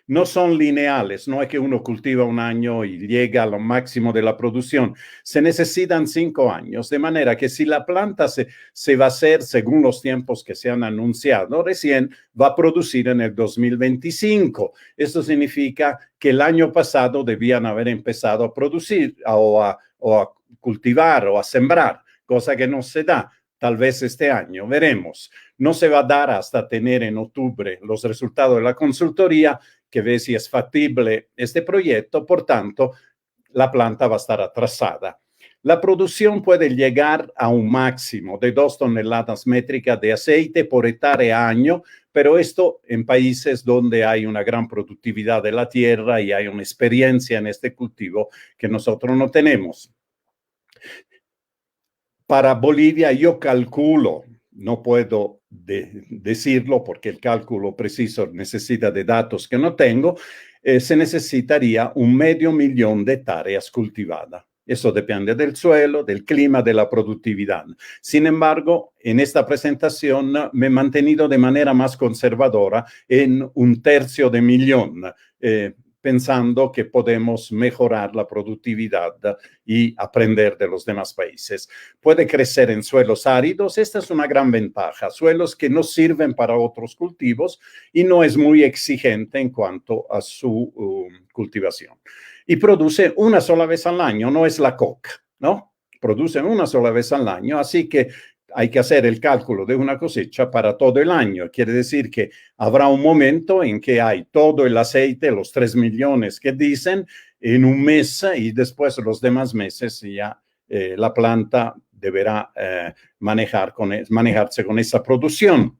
no son lineales, no es que uno cultiva un año y llega a lo máximo de la producción. Se necesitan 5 años, de manera que si la planta se va a hacer según los tiempos que se han anunciado, recién va a producir en el 2025. Esto significa que el año pasado debían haber empezado a producir o a cultivar o a sembrar, cosa que no se da. Tal vez este año, veremos. No se va a dar hasta tener en octubre los resultados de la consultoría que ve si es factible este proyecto, por tanto, la planta va a estar atrasada. La producción puede llegar a un máximo de 2 toneladas métricas de aceite por hectárea año, pero esto en países donde hay una gran productividad de la tierra y hay una experiencia en este cultivo que nosotros no tenemos. Para Bolivia yo calculo, no puedo decirlo porque el cálculo preciso necesita de datos que no tengo, se necesitaría 500,000 de hectáreas cultivadas. Eso depende del suelo, del clima, de la productividad. Sin embargo, en esta presentación me he mantenido de manera más conservadora en 1/3 de 1,000,000, pensando que podemos mejorar la productividad y aprender de los demás países. Puede crecer en suelos áridos, esta es una gran ventaja, suelos que no sirven para otros cultivos y no es muy exigente en cuanto a su cultivación. Y produce una sola vez al año, no es la coca, ¿no? Producen una sola vez al año, así que hay que hacer el cálculo de una cosecha para todo el año. Quiere decir que habrá un momento en que hay todo el aceite, los 3 millones que dicen, en un mes y después los demás meses ya la planta deberá manejarse con esa producción.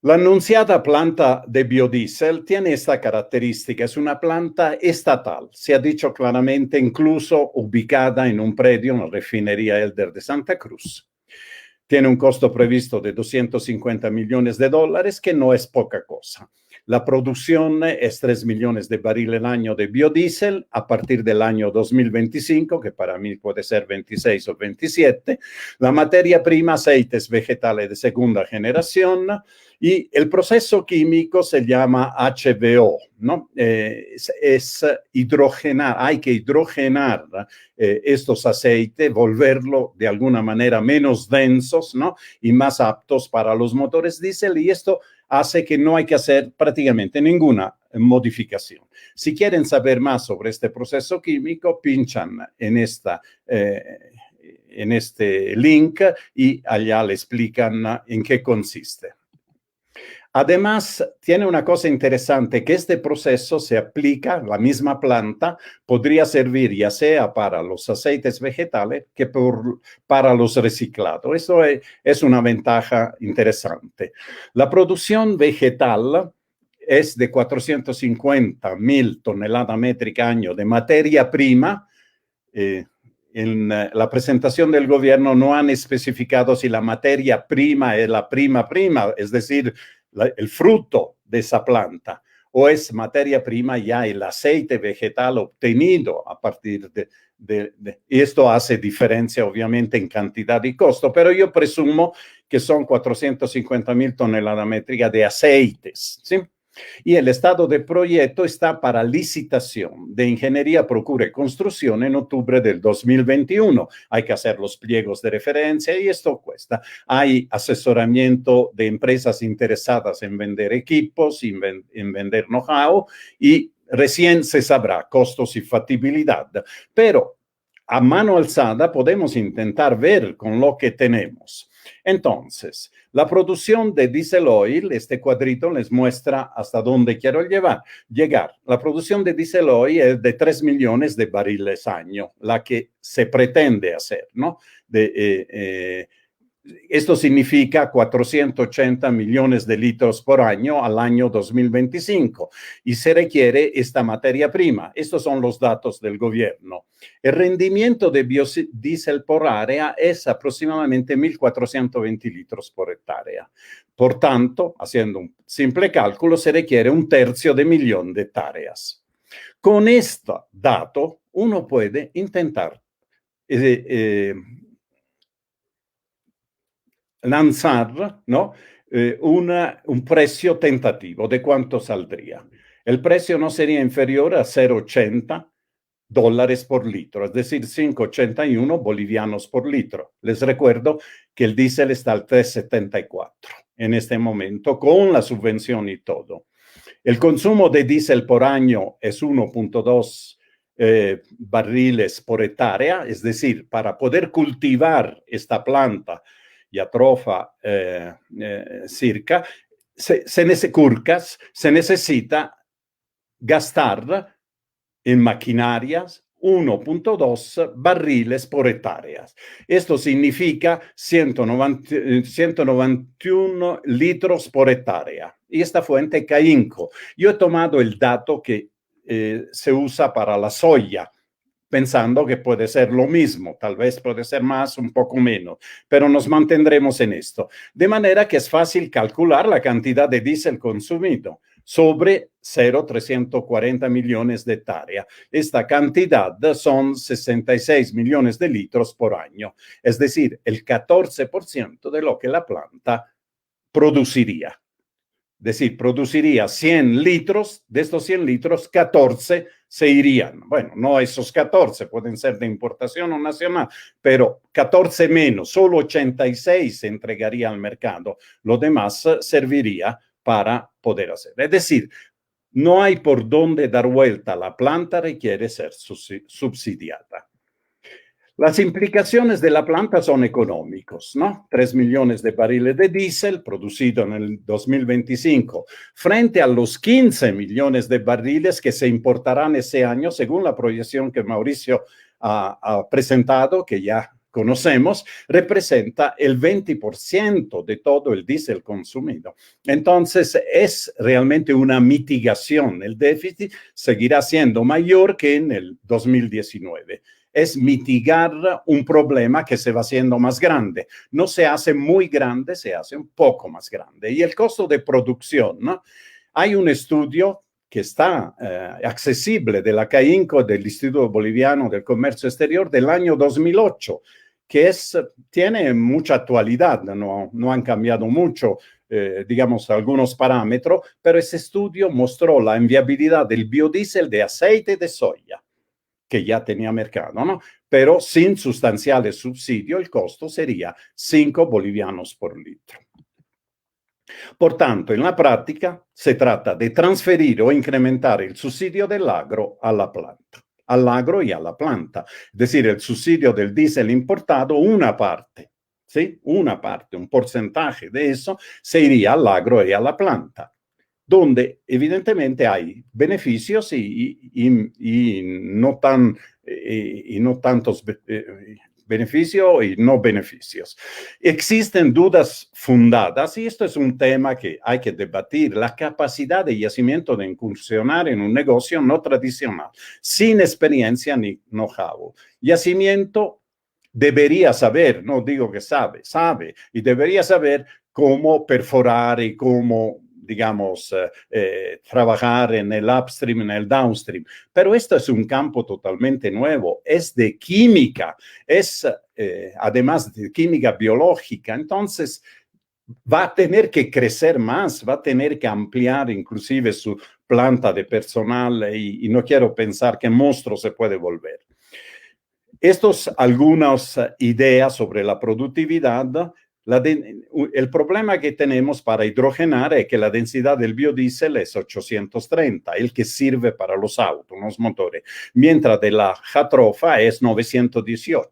La anunciada planta de biodiesel tiene esta característica, es una planta estatal, se ha dicho claramente, incluso ubicada en un predio en la refinería Elder de Santa Cruz. Tiene un costo previsto de $250 millones, que no es poca cosa. La producción es 3 millones de barriles al año de biodiesel a partir del año 2025, que para mí puede ser 26 o 27. La materia prima, aceites vegetales de segunda generación, y el proceso químico se llama HVO, ¿no? Es hidrogenar, hay que hidrogenar estos aceites, volverlo de alguna manera menos densos, ¿no? Y más aptos para los motores diésel, y esto hace que no hay que hacer prácticamente ninguna modificación. Si quieren saber más sobre este proceso químico, pinchan en este link y allá le explican en qué consiste. Además, tiene una cosa interesante, que este proceso se aplica, la misma planta podría servir ya sea para los aceites vegetales que para los reciclados. Eso es una ventaja interesante. La producción vegetal es de 450,000 toneladas métricas año de materia prima. En la presentación del gobierno no han especificado si la materia prima es la prima, es decir, el fruto de esa planta, o es materia prima ya el aceite vegetal obtenido a partir y esto hace diferencia obviamente en cantidad y costo, pero yo presumo que son 450,000 toneladas métricas de aceites, ¿sí? Y el estado de proyecto está para licitación de Ingeniería, Procura y Construcción en octubre del 2021. Hay que hacer los pliegos de referencia y esto cuesta. Hay asesoramiento de empresas interesadas en vender equipos, en vender know-how y recién se sabrá costos y factibilidad. Pero a mano alzada podemos intentar ver con lo que tenemos. Entonces, la producción de diesel oil, este cuadrito les muestra hasta dónde quiero llegar. La producción de diesel oil es de 3 millones de barriles año, la que se pretende hacer, ¿no? Esto significa 480 millones de litros por año al año 2025 y se requiere esta materia prima. Estos son los datos del gobierno. El rendimiento de biodiesel por área es aproximadamente 1.420 litros por hectárea. Por tanto, haciendo un simple cálculo, se requiere 1/3 de millón de hectáreas. Con este dato, uno puede intentar lanzar, ¿no? Un precio tentativo de cuánto saldría. El precio no sería inferior a $0.80 por litro, es decir, 5,81 bolivianos por litro. Les recuerdo que el diésel está al 3,74 en este momento, con la subvención y todo. El consumo de diésel por año es 1,2 barriles por hectárea, es decir, para poder cultivar esta planta Jatropha circa, se necesita gastar en maquinarias 1,2 barriles por hectárea. Esto significa 191 litros por hectárea. Y esta fuente CAINCO. Yo he tomado el dato que se usa para la soya, pensando que puede ser lo mismo, tal vez puede ser más, un poco menos, pero nos mantendremos en esto. De manera que es fácil calcular la cantidad de diésel consumido sobre 0,340 millones de hectáreas. Esta cantidad son 66 millones de litros por año, es decir, el 14% de lo que la planta produciría. Es decir, produciría 100 litros, de estos 100 litros, 14 se irían. Bueno, no esos 14, pueden ser de importación o nacional, pero 14 menos, solo 86 se entregaría al mercado. Lo demás serviría para poder hacer. Es decir, no hay por dónde dar vuelta. La planta requiere ser subsidiada. Las implicaciones de la planta son económicos, ¿no? 3 millones de barriles de diésel producido en el 2025, frente a los 15 millones de barriles que se importarán ese año, según la proyección que Mauricio ha presentado, que ya conocemos, representa el 20% de todo el diésel consumido. Entonces, es realmente una mitigación. El déficit seguirá siendo mayor que en el 2019. Es mitigar un problema que se va haciendo más grande. No se hace muy grande, se hace un poco más grande. Y el costo de producción, ¿no? Hay un estudio que está accesible de la CAINCO, del Instituto Boliviano del Comercio Exterior, del año 2008, que tiene mucha actualidad, no han cambiado mucho, digamos, algunos parámetros, pero ese estudio mostró la inviabilidad del biodiesel de aceite de soya, que ya tenía mercado, ¿no? Pero sin sustanciales subsidios, el costo sería 5 bolivianos por litro. Por tanto, en la práctica, se trata de transferir o incrementar el subsidio del agro a la planta, al agro y a la planta. Es decir, el subsidio del diésel importado, una parte, ¿sí? Una parte, un porcentaje de eso se iría al agro y a la planta, donde evidentemente hay beneficios y no tantos beneficios y no beneficios. Existen dudas fundadas, y esto es un tema que hay que debatir, la capacidad de yacimiento de incursionar en un negocio no tradicional, sin experiencia ni know-how. Yacimiento debería saber, no digo que sabe, y debería saber cómo perforar y cómo, digamos, trabajar en el upstream, en el downstream. Pero esto es un campo totalmente nuevo, es de química, es además de química biológica. Entonces, va a tener que crecer más, va a tener que ampliar inclusive su planta de personal y no quiero pensar qué monstruo se puede volver. Estas algunas ideas sobre la productividad. El problema que tenemos para hidrogenar es que la densidad del biodiesel es 830, el que sirve para los autos, los motores, mientras de la jatrofa es 918.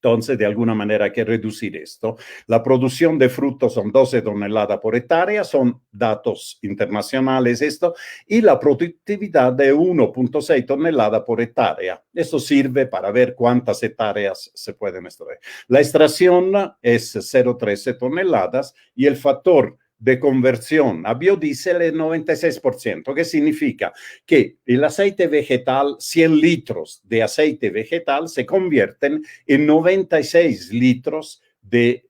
Entonces, de alguna manera hay que reducir esto. La producción de frutos son 12 toneladas por hectárea, son datos internacionales esto, y la productividad de 1.6 toneladas por hectárea. Eso sirve para ver cuántas hectáreas se pueden extraer. La extracción es 0,13 toneladas y el factor de conversión a biodiesel es 96%, que significa que el aceite vegetal, 100 litros de aceite vegetal se convierten en 96 litros de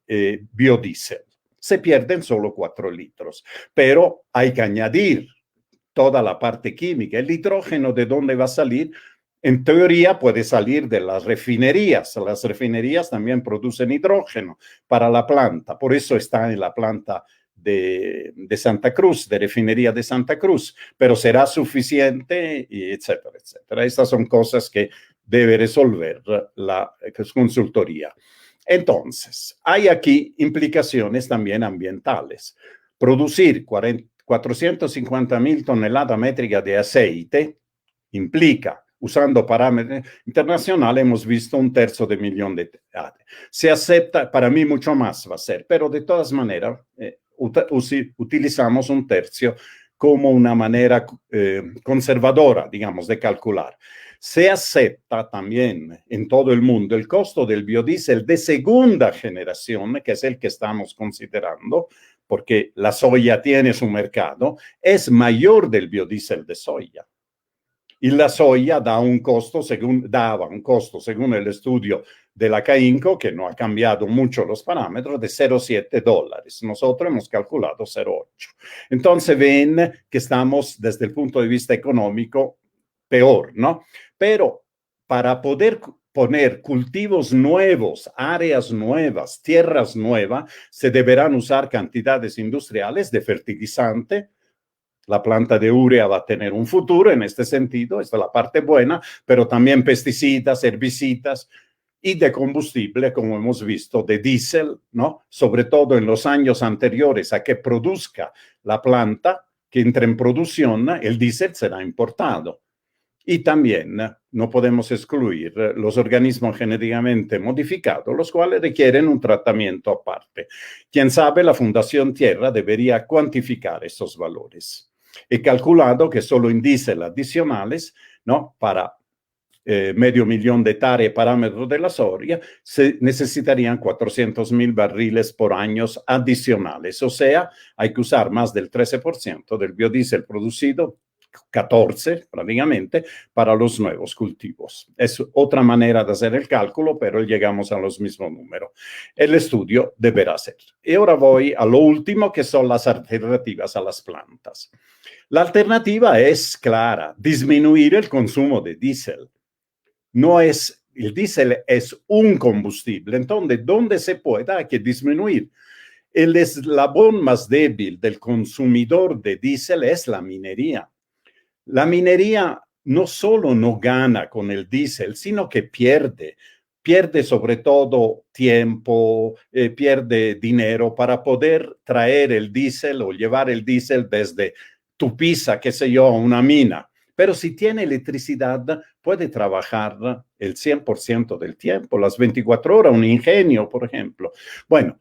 biodiesel. Se pierden solo 4 litros, pero hay que añadir toda la parte química. El hidrógeno, ¿de dónde va a salir? En teoría puede salir de las refinerías. Las refinerías también producen hidrógeno para la planta, por eso está en la planta de Santa Cruz, de refinería de Santa Cruz, pero será suficiente, y etcétera, etcétera. Estas son cosas que debe resolver la consultoría. Entonces, hay aquí implicaciones también ambientales. Producir 450.000 toneladas métricas de aceite implica, usando parámetros internacionales, hemos visto 1/3 de toneladas. Se acepta, para mí mucho más va a ser, pero de todas maneras, utilizamos 1/3 como una manera conservadora, digamos, de calcular. Se acepta también en todo el mundo el costo del biodiesel de segunda generación, que es el que estamos considerando, porque la soya tiene su mercado, es mayor del biodiesel de soya. Y la soya daba un costo, según el estudio de la CAINCO, que no ha cambiado mucho los parámetros, de $0,7. Nosotros hemos calculado 0,8. Entonces ven que estamos desde el punto de vista económico peor, ¿no? Pero para poder poner cultivos nuevos, áreas nuevas, tierras nuevas, se deberán usar cantidades industriales de fertilizante. La planta de urea va a tener un futuro en este sentido, esta es la parte buena, pero también pesticidas, herbicidas y de combustible, como hemos visto, de diésel, ¿no? Sobre todo en los años anteriores a que produzca la planta, que entre en producción, el diésel será importado. Y también no podemos excluir los organismos genéticamente modificados, los cuales requieren un tratamiento aparte. Quién sabe, la Fundación Tierra debería cuantificar esos valores. He calculado que solo en diésel adicionales, ¿no? Para medio millón de hectáreas parámetros de la soya, se necesitarían 400.000 barriles por año adicionales. O sea, hay que usar más del 13% del biodiesel producido, 14 prácticamente, para los nuevos cultivos. Es otra manera de hacer el cálculo, pero llegamos a los mismos números. El estudio deberá ser. Y ahora voy a lo último, que son las alternativas a las plantas. La alternativa es clara, disminuir el consumo de diésel. El diésel es un combustible, entonces donde se pueda hay que disminuir. El eslabón más débil del consumidor de diésel es la minería. La minería no solo no gana con el diésel, sino que pierde sobre todo tiempo, pierde dinero para poder traer el diésel o llevar el diésel desde Tupiza, qué sé yo, a una mina. Pero si tiene electricidad, puede trabajar el 100% del tiempo, las 24 horas, un ingenio, por ejemplo. Bueno,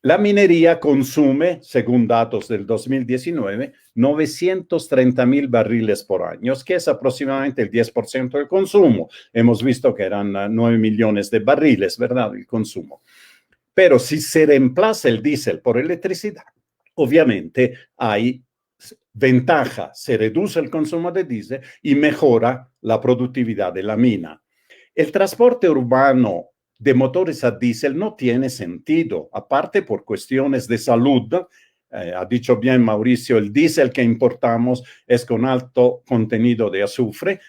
la minería consume, según datos del 2019, 930.000 barriles por año, que es aproximadamente el 10% del consumo. Hemos visto que eran 9 millones de barriles, ¿verdad? El consumo. Pero si se reemplaza el diésel por electricidad, obviamente hay ventaja, se reduce el consumo de diésel y mejora la productividad de la mina. El transporte urbano de motores a diésel no tiene sentido, aparte por cuestiones de salud. Ha dicho bien Mauricio, el diésel que importamos es con alto contenido de azufre,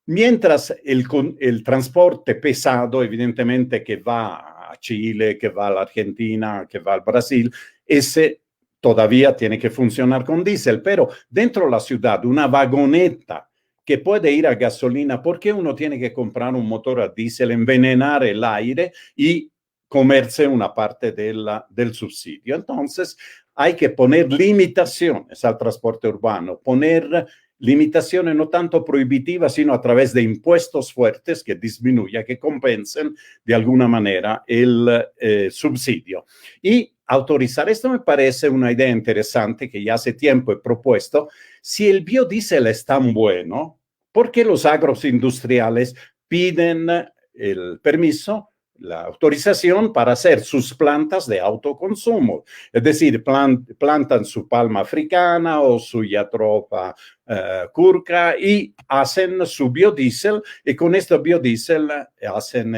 mientras el transporte pesado, evidentemente que va a Chile, que va a la Argentina, que va al Brasil, ese todavía tiene que funcionar con diésel, pero dentro de la ciudad, una vagoneta que puede ir a gasolina, ¿por qué uno tiene que comprar un motor a diésel, envenenar el aire y comerse una parte del subsidio? Entonces, hay que poner limitaciones al transporte urbano, poner limitaciones no tanto prohibitivas, sino a través de impuestos fuertes que disminuyan, que compensen de alguna manera el subsidio. Y autorizar, esto me parece una idea interesante que ya hace tiempo he propuesto. Si el biodiesel es tan bueno, ¿por qué los agroindustriales piden el permiso, la autorización para hacer sus plantas de autoconsumo? Es decir, plantan su palma africana o su Jatropha curca y hacen su biodiesel, y con este biodiesel hacen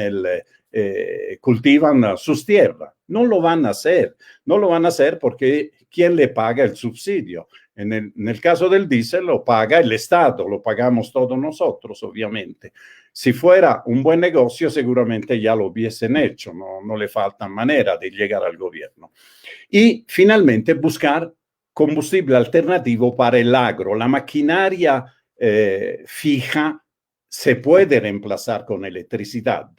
cultivan sus tierras. No lo van a hacer, no lo van a hacer porque ¿quién le paga el subsidio? En el caso del diésel lo paga el Estado, lo pagamos todos nosotros, obviamente. Si fuera un buen negocio, seguramente ya lo hubiesen hecho, no le falta manera de llegar al gobierno. Y finalmente buscar combustible alternativo para el agro. La maquinaria fija se puede reemplazar con electricidad.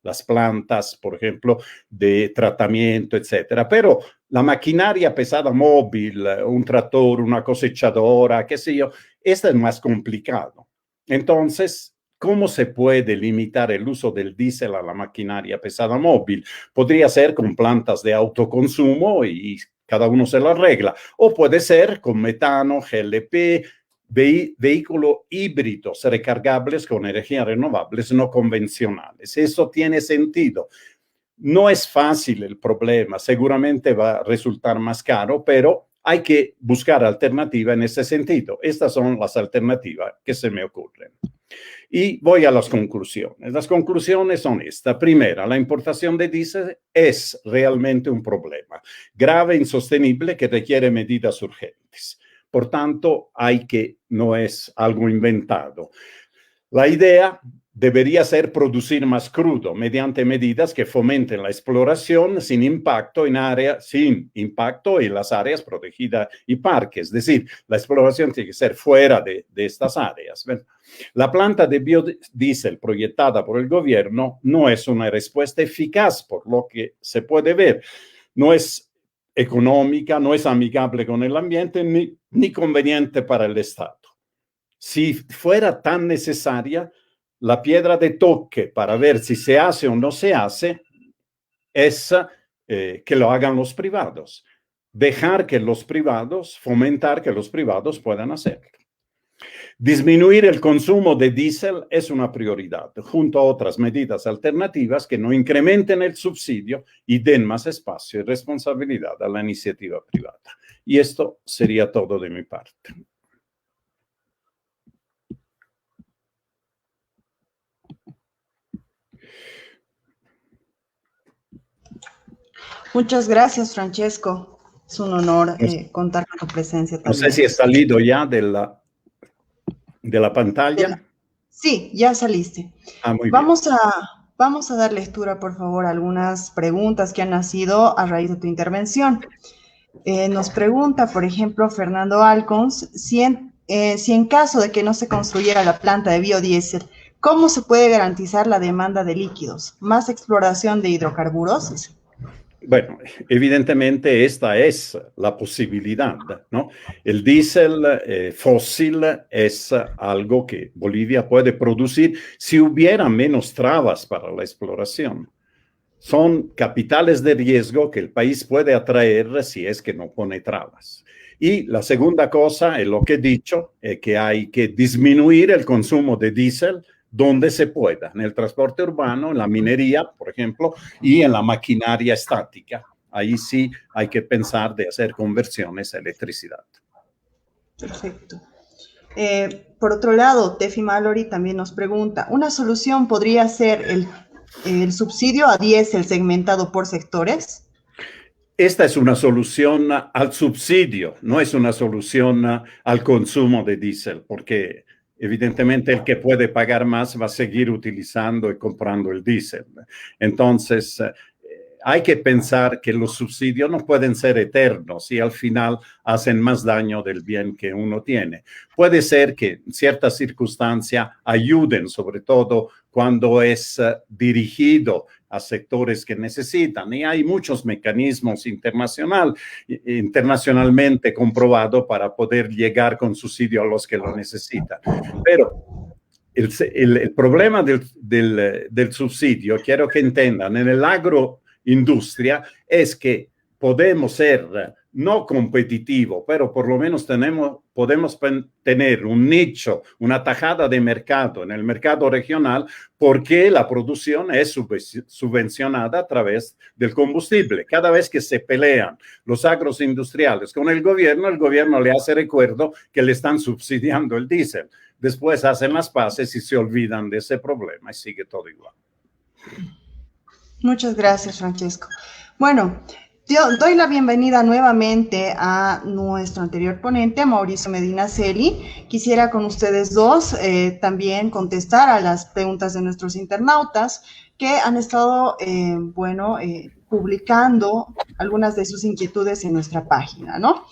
Las plantas, por ejemplo, de tratamiento, etcétera. Pero la maquinaria pesada móvil, un tractor, una cosechadora, qué sé yo, esta es más complicado. Entonces, ¿cómo se puede limitar el uso del diésel a la maquinaria pesada móvil? Podría ser con plantas de autoconsumo y cada uno se lo arregla. O puede ser con metano, GLP, vehículos híbridos recargables con energías renovables no convencionales. Eso tiene sentido. No es fácil el problema, seguramente va a resultar más caro, pero hay que buscar alternativas en ese sentido. Estas son las alternativas que se me ocurren. Y voy a las conclusiones. Las conclusiones son estas. Primera, la importación de diésel es realmente un problema grave e insostenible que requiere medidas urgentes. Por tanto, no es algo inventado. La idea debería ser producir más crudo mediante medidas que fomenten la exploración sin impacto en las áreas protegidas y parques. Es decir, la exploración tiene que ser fuera de estas áreas. La planta de biodiesel proyectada por el gobierno no es una respuesta eficaz, por lo que se puede ver. No es económica, no es amigable con el ambiente ni conveniente para el Estado. Si fuera tan necesaria, la piedra de toque para ver si se hace o no se hace es que lo hagan los privados. Dejar que los privados, fomentar que los privados puedan hacerlo. Disminuir el consumo de diésel es una prioridad, junto a otras medidas alternativas que no incrementen el subsidio y den más espacio y responsabilidad a la iniciativa privada. Y esto sería todo de mi parte. Muchas gracias, Francesco. Es un honor contar con tu presencia también. No sé si he salido ya de la pantalla. Sí, ya saliste. Muy Vamos a dar lectura, por favor, a algunas preguntas que han nacido a raíz de tu intervención. Nos pregunta, por ejemplo, Fernando Alcons, si en caso de que no se construyera la planta de biodiesel, ¿cómo se puede garantizar la demanda de líquidos? ¿Más exploración de hidrocarburos? Bueno, evidentemente esta es la posibilidad, ¿no? El diésel fósil es algo que Bolivia puede producir si hubiera menos trabas para la exploración. Son capitales de riesgo que el país puede atraer si es que no pone trabas. Y la segunda cosa es lo que he dicho, que hay que disminuir el consumo de diésel donde se pueda, en el transporte urbano, en la minería, por ejemplo, y en la maquinaria estática. Ahí sí hay que pensar de hacer conversiones a electricidad. Perfecto. Por otro lado, Tefi Mallory también nos pregunta, ¿una solución podría ser el subsidio a diésel segmentado por sectores? Esta es una solución al subsidio, no es una solución al consumo de diésel, porque evidentemente el que puede pagar más va a seguir utilizando y comprando el diésel. Entonces, hay que pensar que los subsidios no pueden ser eternos y al final hacen más daño del bien que uno tiene. Puede ser que en ciertas circunstancias ayuden, sobre todo cuando es dirigido a sectores que necesitan. Y hay muchos mecanismos internacionalmente comprobados para poder llegar con subsidio a los que lo necesitan. Pero el problema del subsidio, quiero que entiendan, en el agroindustria es que podemos ser no competitivo, pero por lo menos podemos tener un nicho, una tajada de mercado en el mercado regional porque la producción es subvencionada a través del combustible. Cada vez que se pelean los agroindustriales con el gobierno le hace recuerdo que le están subsidiando el diésel. Después hacen las paces y se olvidan de ese problema y sigue todo igual. Muchas gracias, Francesco. Bueno, yo doy la bienvenida nuevamente a nuestro anterior ponente, Mauricio Medinaceli. Quisiera con ustedes dos también contestar a las preguntas de nuestros internautas que han estado, publicando algunas de sus inquietudes en nuestra página, ¿no?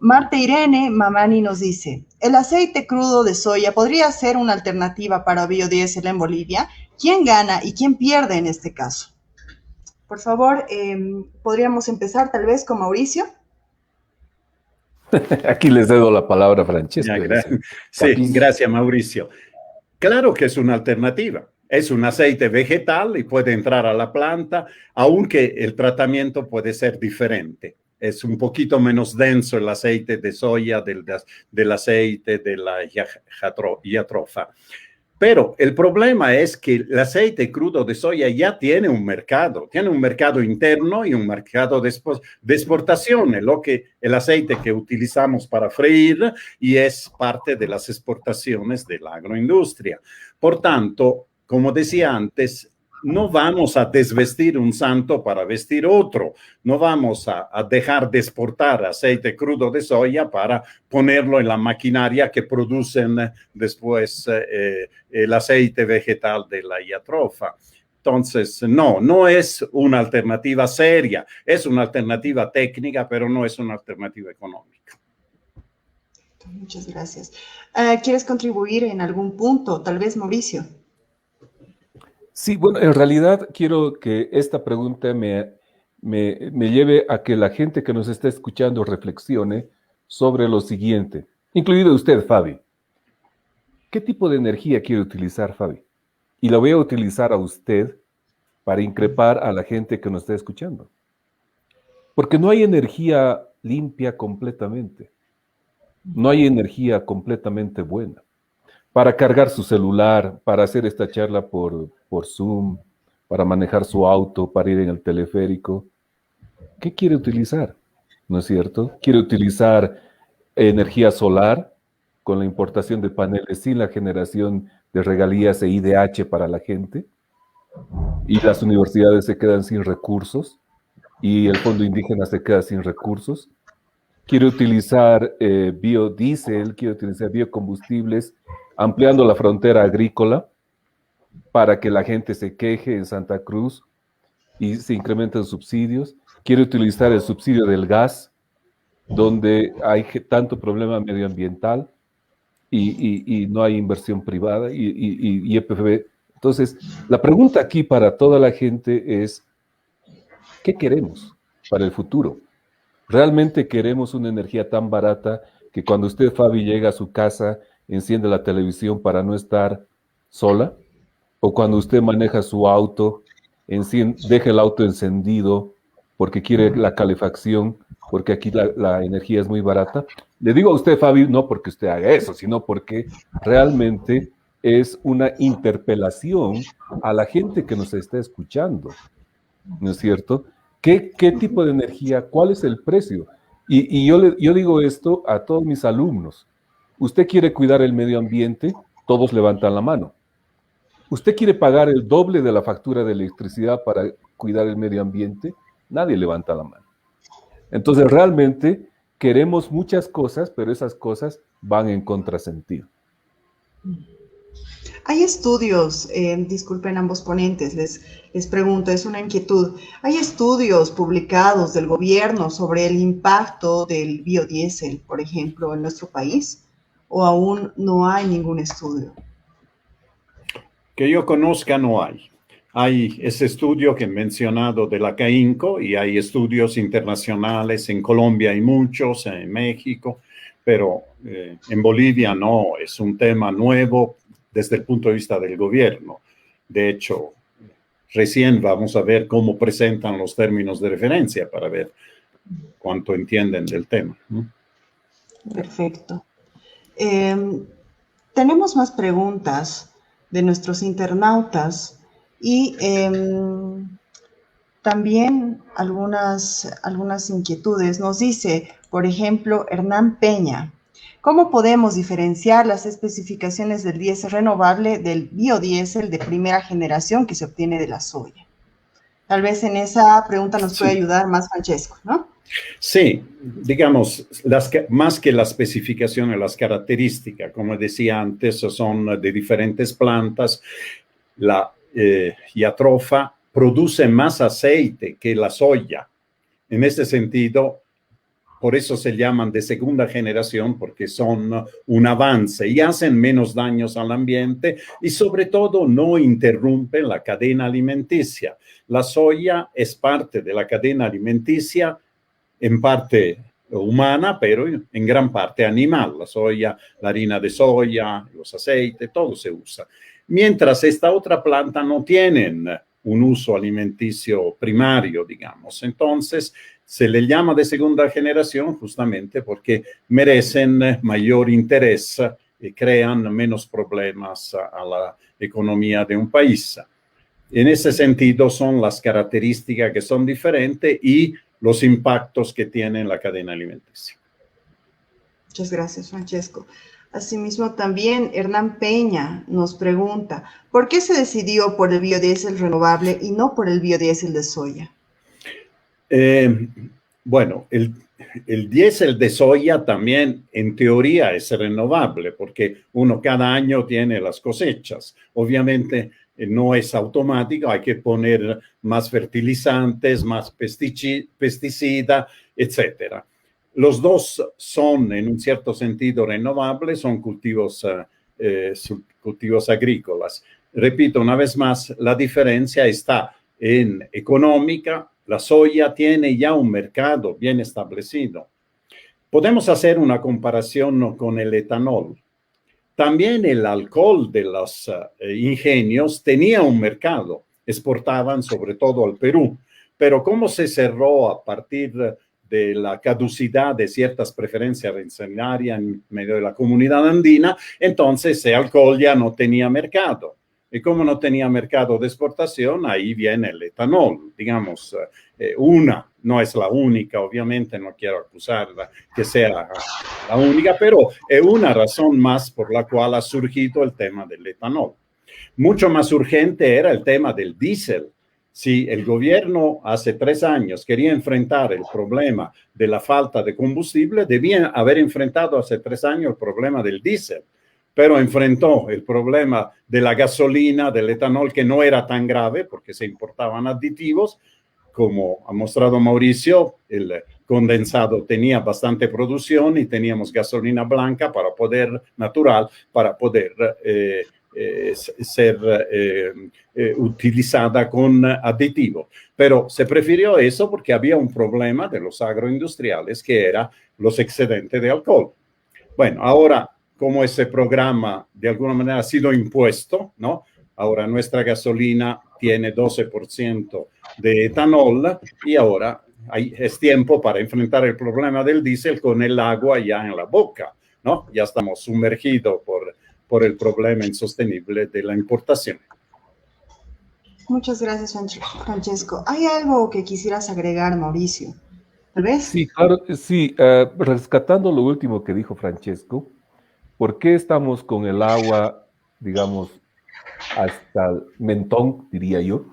Marta Irene Mamani nos dice, ¿el aceite crudo de soya podría ser una alternativa para biodiesel en Bolivia? ¿Quién gana y quién pierde en este caso? Por favor, podríamos empezar tal vez con Mauricio. Aquí les cedo la palabra a Francesco. Sí, gracias, Mauricio. Claro que es una alternativa. Es un aceite vegetal y puede entrar a la planta, aunque el tratamiento puede ser diferente. Es un poquito menos denso el aceite de soya del aceite de la jatropha. Pero el problema es que el aceite crudo de soya ya tiene un mercado interno y un mercado de exportación, el aceite que utilizamos para freír y es parte de las exportaciones de la agroindustria. Por tanto, como decía antes, no vamos a desvestir un santo para vestir otro. No vamos a dejar de exportar aceite crudo de soya para ponerlo en la maquinaria que producen después el aceite vegetal de la jatropha. Entonces, no es una alternativa seria. Es una alternativa técnica, pero no es una alternativa económica. Muchas gracias. ¿Quieres contribuir en algún punto? Tal vez, Mauricio. Sí, bueno, en realidad quiero que esta pregunta me lleve a que la gente que nos está escuchando reflexione sobre lo siguiente, incluido usted, Fabi. ¿Qué tipo de energía quiere utilizar, Fabi? Y la voy a utilizar a usted para increpar a la gente que nos está escuchando. Porque no hay energía limpia completamente. No hay energía completamente buena. Para cargar su celular, para hacer esta charla por Zoom, para manejar su auto, para ir en el teleférico. ¿Qué quiere utilizar? ¿No es cierto? ¿Quiere utilizar energía solar con la importación de paneles sin la generación de regalías e IDH para la gente? Y las universidades se quedan sin recursos y el fondo indígena se queda sin recursos. Quiere utilizar biodiesel, quiere utilizar biocombustibles, ampliando la frontera agrícola para que la gente se queje en Santa Cruz y se incrementen subsidios. Quiere utilizar el subsidio del gas, donde hay tanto problema medioambiental y no hay inversión privada y EPF. Entonces, la pregunta aquí para toda la gente es, ¿qué queremos para el futuro? ¿Realmente queremos una energía tan barata que cuando usted, Fabi, llega a su casa, enciende la televisión para no estar sola? ¿O cuando usted maneja su auto, deja el auto encendido porque quiere la calefacción, porque aquí la energía es muy barata? Le digo a usted, Fabi, no porque usted haga eso, sino porque realmente es una interpelación a la gente que nos está escuchando, ¿no es cierto? ¿Qué tipo de energía? ¿Cuál es el precio? Y yo digo esto a todos mis alumnos. ¿Usted quiere cuidar el medio ambiente? Todos levantan la mano. ¿Usted quiere pagar el doble de la factura de electricidad para cuidar el medio ambiente? Nadie levanta la mano. Entonces, realmente queremos muchas cosas, pero esas cosas van en contrasentido. Hay estudios, disculpen ambos ponentes, les pregunto, es una inquietud. ¿Hay estudios publicados del gobierno sobre el impacto del biodiesel, por ejemplo, en nuestro país? ¿O aún no hay ningún estudio? Que yo conozca, no hay. Hay ese estudio que he mencionado de la CAINCO y hay estudios internacionales en Colombia, hay muchos, en México, pero en Bolivia no, es un tema nuevo desde el punto de vista del gobierno. De hecho, recién vamos a ver cómo presentan los términos de referencia para ver cuánto entienden del tema. Perfecto. Tenemos más preguntas de nuestros internautas y también algunas inquietudes. Nos dice, por ejemplo, Hernán Peña, ¿cómo podemos diferenciar las especificaciones del diésel renovable del biodiesel de primera generación que se obtiene de la soya? Tal vez en esa pregunta nos puede ayudar más Francesco, ¿no? Sí, digamos, más que las especificaciones, las características, como decía antes, son de diferentes plantas. La jatropha produce más aceite que la soya. En ese sentido, por eso se llaman de segunda generación, porque son un avance y hacen menos daños al ambiente y sobre todo no interrumpen la cadena alimenticia. La soya es parte de la cadena alimenticia, en parte humana, pero en gran parte animal. La soya, la harina de soya, los aceites, todo se usa. Mientras esta otra planta no tienen un uso alimenticio primario, digamos. Entonces, se le llama de segunda generación justamente porque merecen mayor interés y crean menos problemas a la economía de un país. En ese sentido, son las características que son diferentes y los impactos que tiene en la cadena alimenticia. Muchas gracias, Francesco. Asimismo, también Hernán Peña nos pregunta, ¿por qué se decidió por el biodiesel renovable y no por el biodiesel de soya? Bueno, el diésel de soya también en teoría es renovable porque uno cada año tiene las cosechas. Obviamente no es automático, hay que poner más fertilizantes, más pesticida, etcétera. Los dos son en un cierto sentido renovables, son cultivos agrícolas. Repito una vez más, la diferencia está en económica. La soya tiene ya un mercado bien establecido. Podemos hacer una comparación con el etanol. También el alcohol de los ingenios tenía un mercado, exportaban sobre todo al Perú, pero como se cerró a partir de la caducidad de ciertas preferencias arancelarias en medio de la comunidad andina, entonces el alcohol ya no tenía mercado. Y como no tenía mercado de exportación, ahí viene el etanol, digamos, no es la única, obviamente no quiero acusarla que sea la única, pero es una razón más por la cual ha surgido el tema del etanol. Mucho más urgente era el tema del diésel. Si el gobierno hace 3 años quería enfrentar el problema de la falta de combustible, debía haber enfrentado hace 3 años el problema del diésel, pero enfrentó el problema de la gasolina, del etanol, que no era tan grave porque se importaban aditivos. Como ha mostrado Mauricio, el condensado tenía bastante producción y teníamos gasolina blanca natural para poder ser utilizada con aditivos. Pero se prefirió eso porque había un problema de los agroindustriales que era los excedentes de alcohol. Bueno, ahora, como ese programa de alguna manera ha sido impuesto, ¿no? Ahora nuestra gasolina tiene 12% de etanol y ahora es tiempo para enfrentar el problema del diésel con el agua ya en la boca, ¿no? Ya estamos sumergidos por el problema insostenible de la importación. Muchas gracias, Francesco. ¿Hay algo que quisieras agregar, Mauricio? ¿Tal vez? Sí, claro, sí. Rescatando lo último que dijo Francesco, ¿por qué estamos con el agua, digamos, hasta el mentón, diría yo?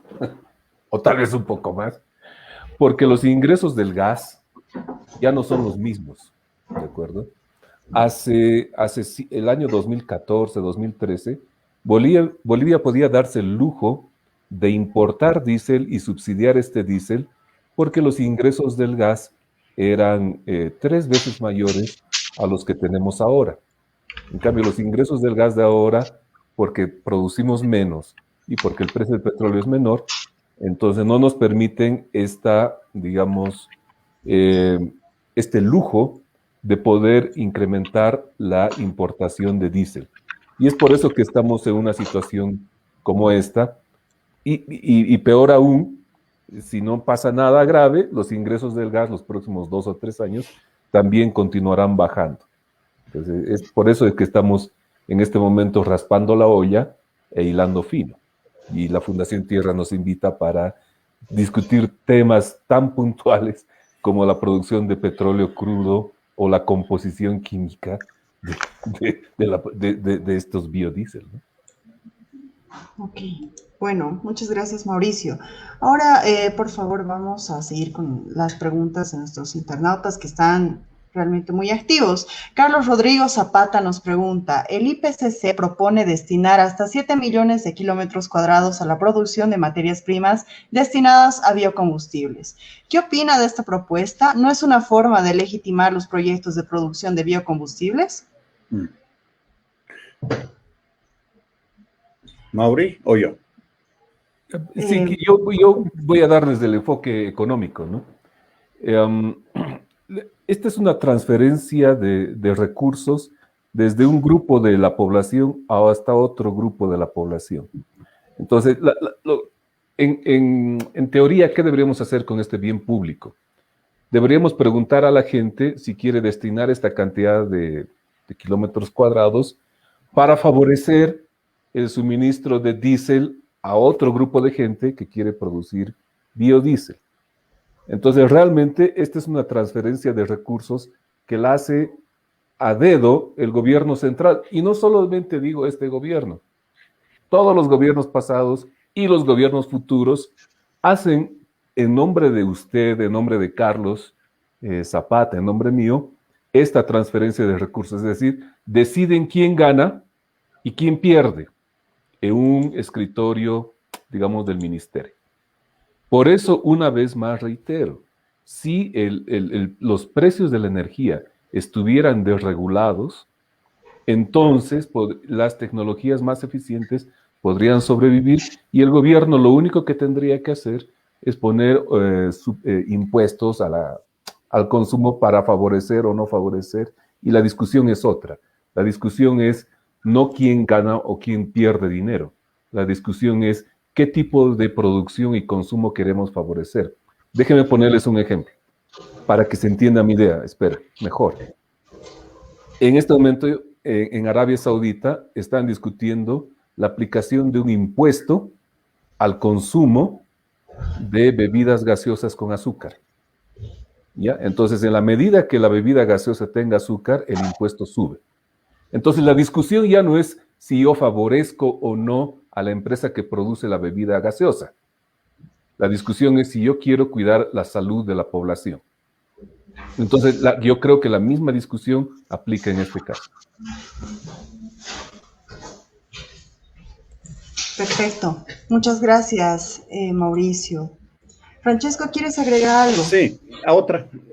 O tal vez un poco más. Porque los ingresos del gas ya no son los mismos, ¿de acuerdo? Hace el año 2014, 2013, Bolivia podía darse el lujo de importar diésel y subsidiar este diésel porque los ingresos del gas eran 3 veces mayores a los que tenemos ahora. En cambio, los ingresos del gas de ahora, porque producimos menos y porque el precio del petróleo es menor, entonces no nos permiten digamos, este lujo de poder incrementar la importación de diésel. Y es por eso que estamos en una situación como esta. Y peor aún, si no pasa nada grave, los ingresos del gas los próximos 2 o 3 años también continuarán bajando. Entonces, es por eso que estamos en este momento raspando la olla e hilando fino. Y la Fundación Tierra nos invita para discutir temas tan puntuales como la producción de petróleo crudo o la composición química de estos biodiesel, ¿no? Ok, bueno, muchas gracias, Mauricio. Ahora, por favor, vamos a seguir con las preguntas de nuestros internautas que están realmente muy activos. Carlos Rodrigo Zapata nos pregunta, el IPCC propone destinar hasta 7 millones de kilómetros cuadrados a la producción de materias primas destinadas a biocombustibles. ¿Qué opina de esta propuesta? ¿No es una forma de legitimar los proyectos de producción de biocombustibles? ¿Mauri o yo? Sí, que yo voy a darles el enfoque económico, ¿no? Esta es una transferencia de recursos desde un grupo de la población hasta otro grupo de la población. Entonces, en teoría, ¿qué deberíamos hacer con este bien público? Deberíamos preguntar a la gente si quiere destinar esta cantidad de kilómetros cuadrados para favorecer el suministro de diésel a otro grupo de gente que quiere producir biodiesel. Entonces, realmente, esta es una transferencia de recursos que la hace a dedo el gobierno central. Y no solamente digo este gobierno, todos los gobiernos pasados y los gobiernos futuros hacen en nombre de usted, en nombre de Carlos Zapata, en nombre mío, esta transferencia de recursos. Es decir, deciden quién gana y quién pierde en un escritorio, digamos, del ministerio. Por eso, una vez más reitero, si los precios de la energía estuvieran desregulados, entonces las tecnologías más eficientes podrían sobrevivir y el gobierno lo único que tendría que hacer es poner impuestos al consumo para favorecer o no favorecer, y la discusión es otra. La discusión es no quién gana o quién pierde dinero. La discusión es qué tipo de producción y consumo queremos favorecer. Déjenme ponerles un ejemplo para que se entienda mi idea. Espera, mejor. En este momento, en Arabia Saudita están discutiendo la aplicación de un impuesto al consumo de bebidas gaseosas con azúcar. ¿Ya? Entonces, en la medida que la bebida gaseosa tenga azúcar, el impuesto sube. Entonces, la discusión ya no es si yo favorezco o no a la empresa que produce la bebida gaseosa. La discusión es si yo quiero cuidar la salud de la población. Entonces, yo creo que la misma discusión aplica en este caso. Perfecto. Muchas gracias, Mauricio. Francesco, ¿quieres agregar algo? Sí,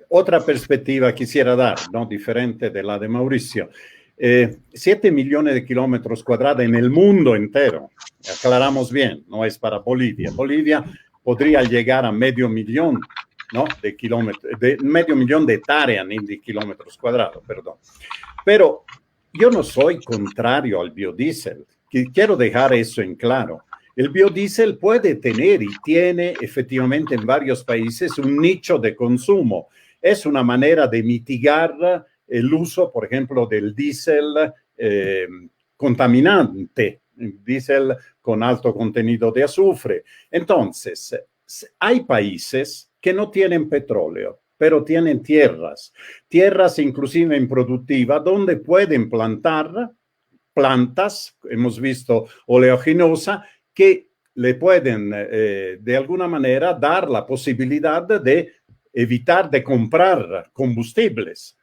otra perspectiva quisiera dar, ¿no? Diferente de la de Mauricio. 7 millones de kilómetros cuadrados en el mundo entero. Aclaramos bien, no es para Bolivia. Bolivia podría llegar a medio millón, ¿no? De kilómetros, medio millón de hectáreas, ni de kilómetros cuadrados, perdón. Pero yo no soy contrario al biodiesel. Quiero dejar eso en claro. El biodiesel puede tener y tiene efectivamente en varios países un nicho de consumo. Es una manera de mitigar el uso, por ejemplo, del diésel contaminante, diésel con alto contenido de azufre. Entonces, hay países que no tienen petróleo, pero tienen tierras inclusive improductivas, donde pueden plantar plantas, hemos visto oleaginosa, que le pueden de alguna manera dar la posibilidad de evitar de comprar combustibles.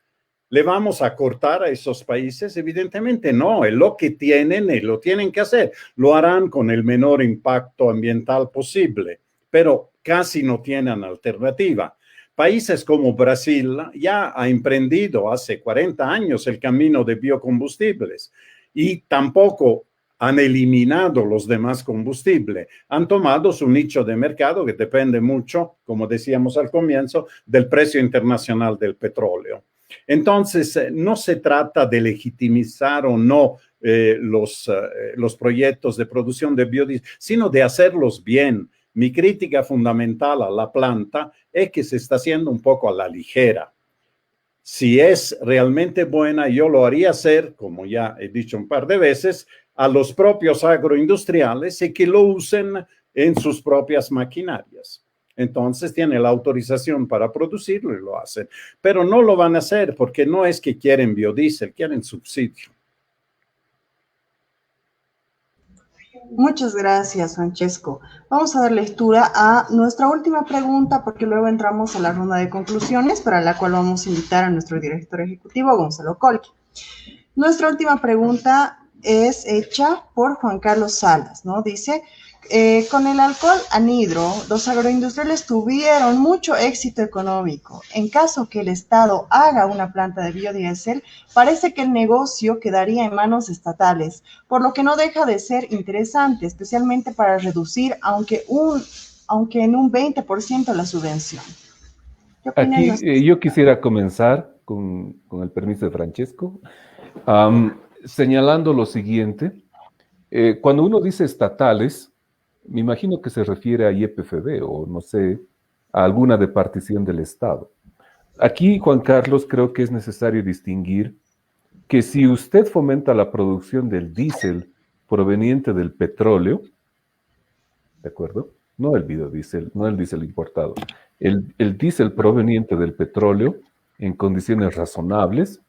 ¿Le vamos a cortar a esos países? Evidentemente no, es lo que tienen y lo tienen que hacer. Lo harán con el menor impacto ambiental posible, pero casi no tienen alternativa. Países como Brasil ya ha emprendido hace 40 años el camino de biocombustibles y tampoco han eliminado los demás combustibles. Han tomado su nicho de mercado que depende mucho, como decíamos al comienzo, del precio internacional del petróleo. Entonces, no se trata de legitimizar o no los proyectos de producción de biodiesel, sino de hacerlos bien. Mi crítica fundamental a la planta es que se está haciendo un poco a la ligera. Si es realmente buena, yo lo haría hacer, como ya he dicho un par de veces, a los propios agroindustriales y que lo usen en sus propias maquinarias. Entonces tiene la autorización para producirlo y lo hacen. Pero no lo van a hacer porque no es que quieren biodiesel, quieren subsidio. Muchas gracias, Francesco. Vamos a dar lectura a nuestra última pregunta porque luego entramos a la ronda de conclusiones para la cual vamos a invitar a nuestro director ejecutivo, Gonzalo Colqui. Nuestra última pregunta es hecha por Juan Carlos Salas, ¿no? Dice, con el alcohol anhidro, los agroindustriales tuvieron mucho éxito económico. En caso que el Estado haga una planta de biodiesel, parece que el negocio quedaría en manos estatales, por lo que no deja de ser interesante, especialmente para reducir, aunque en un 20% la subvención. ¿Qué opinan Aquí ustedes? yo quisiera comenzar con el permiso de Francesco, señalando lo siguiente. Cuando uno dice estatales, me imagino que se refiere a YPFB o no sé, a alguna departición del Estado. Aquí, Juan Carlos, creo que es necesario distinguir que si usted fomenta la producción del diésel proveniente del petróleo, ¿de acuerdo? No el biodiesel, no el diésel importado, el diésel proveniente del petróleo en condiciones razonables,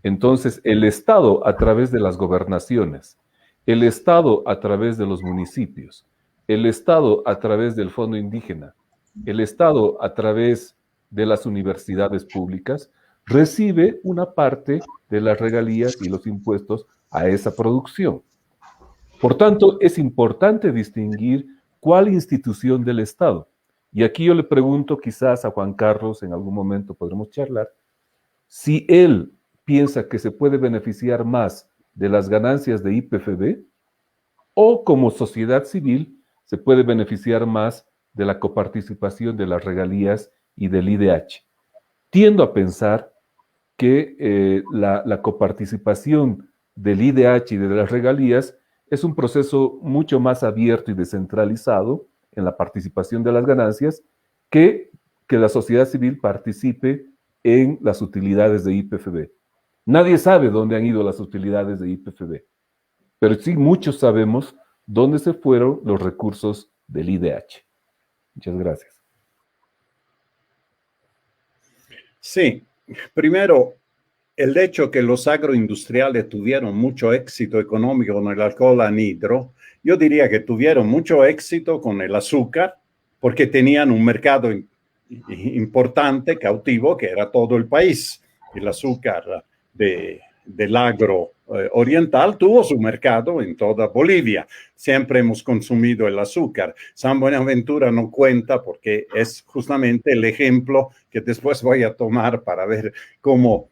entonces el Estado a través de las gobernaciones, el Estado a través de los municipios, el Estado a través del Fondo Indígena, el Estado a través de las universidades públicas, recibe una parte de las regalías y los impuestos a esa producción. Por tanto, es importante distinguir cuál institución del Estado. Y aquí yo le pregunto quizás a Juan Carlos, en algún momento podremos charlar, si él piensa que se puede beneficiar más de las ganancias de YPFB o como sociedad civil se puede beneficiar más de la coparticipación de las regalías y del IDH. Tiendo a pensar que la coparticipación del IDH y de las regalías es un proceso mucho más abierto y descentralizado en la participación de las ganancias que la sociedad civil participe en las utilidades de YPFB. Nadie sabe dónde han ido las utilidades de YPFB, pero sí muchos sabemos dónde se fueron los recursos del IDH. Muchas gracias. Sí, primero, el hecho que los agroindustriales tuvieron mucho éxito económico con el alcohol anhidro, yo diría que tuvieron mucho éxito con el azúcar, porque tenían un mercado importante, cautivo, que era todo el país. El azúcar del agro oriental tuvo su mercado en toda Bolivia. Siempre hemos consumido el azúcar. San Buenaventura no cuenta porque es justamente el ejemplo que después voy a tomar para ver cómo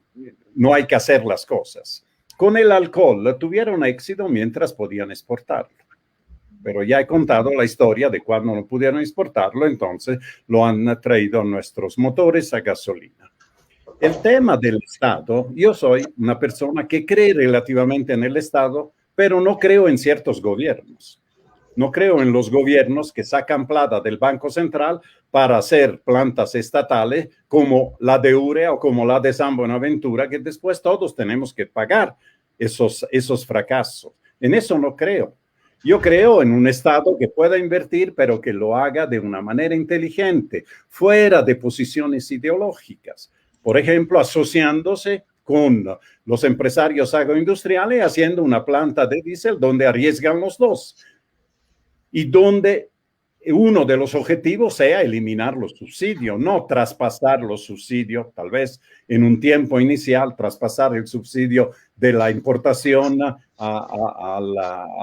no hay que hacer las cosas. Con el alcohol tuvieron éxito mientras podían exportarlo. Pero ya he contado la historia de cuando no pudieron exportarlo, entonces lo han traído a nuestros motores a gasolina. El tema del Estado, yo soy una persona que cree relativamente en el Estado, pero no creo en ciertos gobiernos. No creo en los gobiernos que sacan plata del Banco Central para hacer plantas estatales como la de Urea o como la de San Buenaventura, que después todos tenemos que pagar esos fracasos. En eso no creo. Yo creo en un Estado que pueda invertir, pero que lo haga de una manera inteligente, fuera de posiciones ideológicas. Por ejemplo, asociándose con los empresarios agroindustriales, haciendo una planta de diésel donde arriesgan los dos y donde uno de los objetivos sea eliminar los subsidios, no traspasar los subsidios, tal vez en un tiempo inicial, traspasar el subsidio de la importación a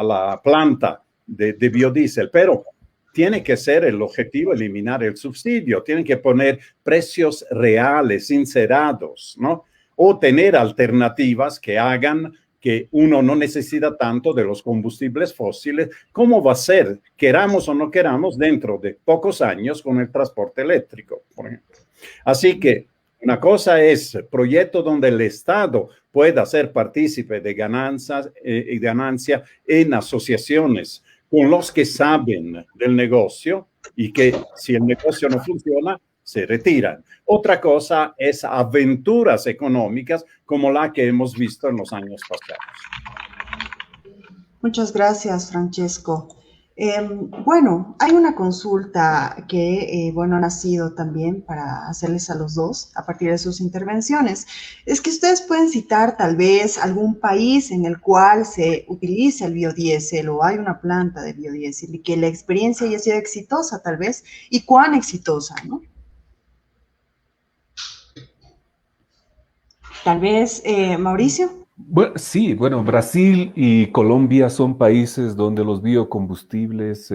la planta de biodiesel, pero tiene que ser el objetivo eliminar el subsidio, tienen que poner precios reales, sincerados, ¿no? O tener alternativas que hagan que uno no necesita tanto de los combustibles fósiles, ¿cómo va a ser, queramos o no queramos, dentro de pocos años con el transporte eléctrico, por ejemplo? Así que una cosa es proyecto donde el Estado pueda ser partícipe de ganancias y ganancia en asociaciones con los que saben del negocio y que si el negocio no funciona, se retiran. Otra cosa es aventuras económicas como la que hemos visto en los años pasados. Muchas gracias, Francesco. Bueno, hay una consulta que, bueno, ha nacido también para hacerles a los dos a partir de sus intervenciones. Es que ustedes pueden citar tal vez algún país en el cual se utiliza el biodiesel o hay una planta de biodiesel y que la experiencia haya sido exitosa tal vez, y cuán exitosa, ¿no? Tal vez, Mauricio. Bueno, sí, bueno, Brasil y Colombia son países donde los biocombustibles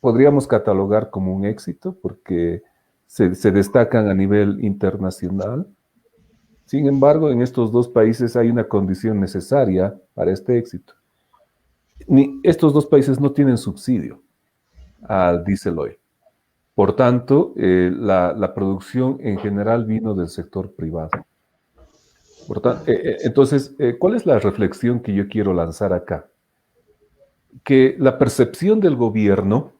podríamos catalogar como un éxito porque se destacan a nivel internacional. Sin embargo, en estos dos países hay una condición necesaria para este éxito. Estos dos países no tienen subsidio al diésel oil. Por tanto, la producción en general vino del sector privado. Entonces, ¿cuál es la reflexión que yo quiero lanzar acá? Que la percepción del gobierno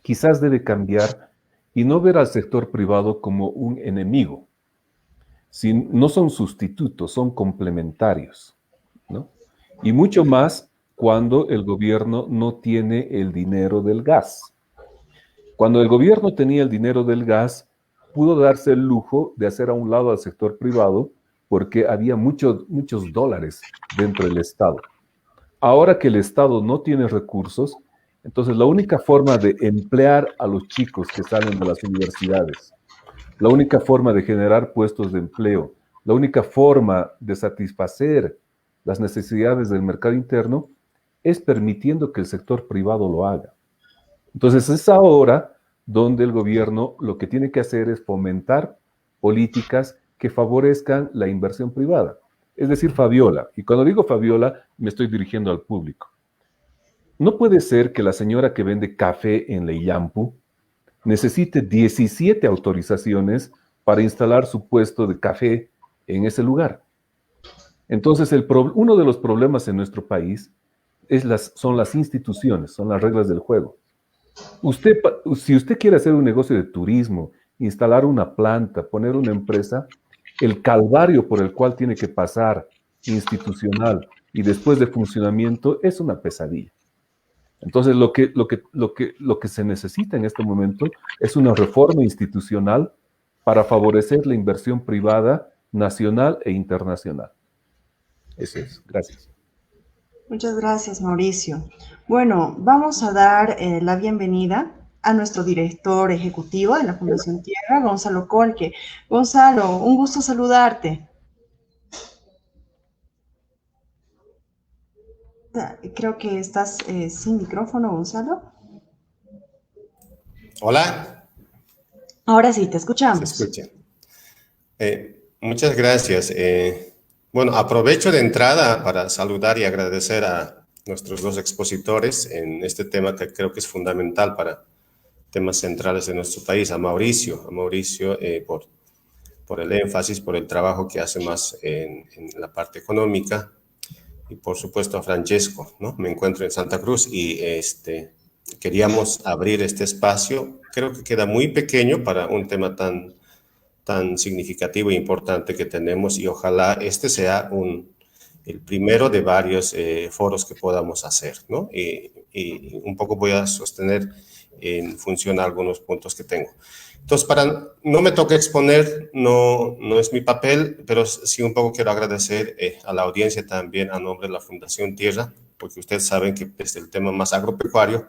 quizás debe cambiar y no ver al sector privado como un enemigo. No son sustitutos, son complementarios, ¿no? Y mucho más cuando el gobierno no tiene el dinero del gas. Cuando el gobierno tenía el dinero del gas, pudo darse el lujo de hacer a un lado al sector privado porque había muchos dólares dentro del Estado. Ahora que el Estado no tiene recursos, entonces la única forma de emplear a los chicos que salen de las universidades, la única forma de generar puestos de empleo, la única forma de satisfacer las necesidades del mercado interno es permitiendo que el sector privado lo haga. Entonces es ahora donde el gobierno lo que tiene que hacer es fomentar políticas que favorezcan la inversión privada. Es decir, Fabiola, y cuando digo Fabiola me estoy dirigiendo al público. No puede ser que la señora que vende café en Leillampu necesite 17 autorizaciones para instalar su puesto de café en ese lugar. Entonces, uno de los problemas en nuestro país son las instituciones, son las reglas del juego. Si usted quiere hacer un negocio de turismo, instalar una planta, poner una empresa, el calvario por el cual tiene que pasar institucional y después de funcionamiento es una pesadilla. Entonces, lo que se necesita en este momento es una reforma institucional para favorecer la inversión privada nacional e internacional. Eso es. Gracias. Muchas gracias, Mauricio. Bueno, vamos a dar la bienvenida a nuestro director ejecutivo de la Fundación Tierra, Gonzalo Colque. Gonzalo, un gusto saludarte. Creo que estás sin micrófono, Gonzalo. Hola. Ahora sí, te escuchamos. Se escucha. Muchas gracias. Bueno, aprovecho de entrada para saludar y agradecer a nuestros dos expositores en este tema que creo que es fundamental para temas centrales de nuestro país, a Mauricio por el énfasis, por el trabajo que hace más en la parte económica, y por supuesto a Francesco, ¿no? Me encuentro en Santa Cruz y queríamos abrir este espacio. Creo que queda muy pequeño para un tema tan significativo e importante que tenemos, y ojalá este sea el primero de varios foros que podamos hacer, ¿no? Y un poco voy a sostener en función a algunos puntos que tengo. Entonces, no me toca exponer, no es mi papel, pero sí un poco quiero agradecer a la audiencia también a nombre de la Fundación Tierra porque ustedes saben que desde el tema más agropecuario,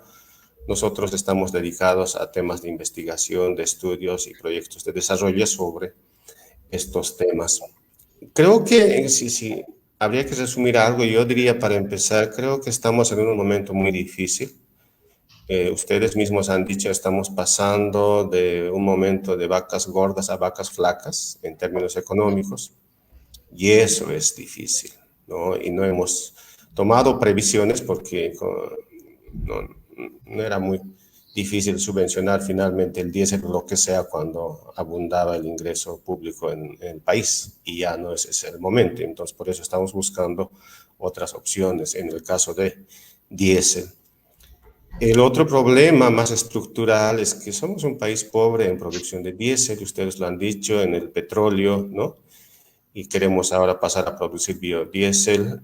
nosotros estamos dedicados a temas de investigación, de estudios y proyectos de desarrollo sobre estos temas. Creo que si habría que resumir algo, yo diría para empezar, creo que estamos en un momento muy difícil. Ustedes mismos han dicho, estamos pasando de un momento de vacas gordas a vacas flacas en términos económicos, y eso es difícil, ¿no? Y no hemos tomado previsiones porque no era muy difícil subvencionar finalmente el diésel o lo que sea cuando abundaba el ingreso público en el país, y ya no es ese el momento. Entonces, por eso estamos buscando otras opciones en el caso de diésel. El otro problema más estructural es que somos un país pobre en producción de diésel, ustedes lo han dicho, en el petróleo, ¿no? Y queremos ahora pasar a producir biodiesel.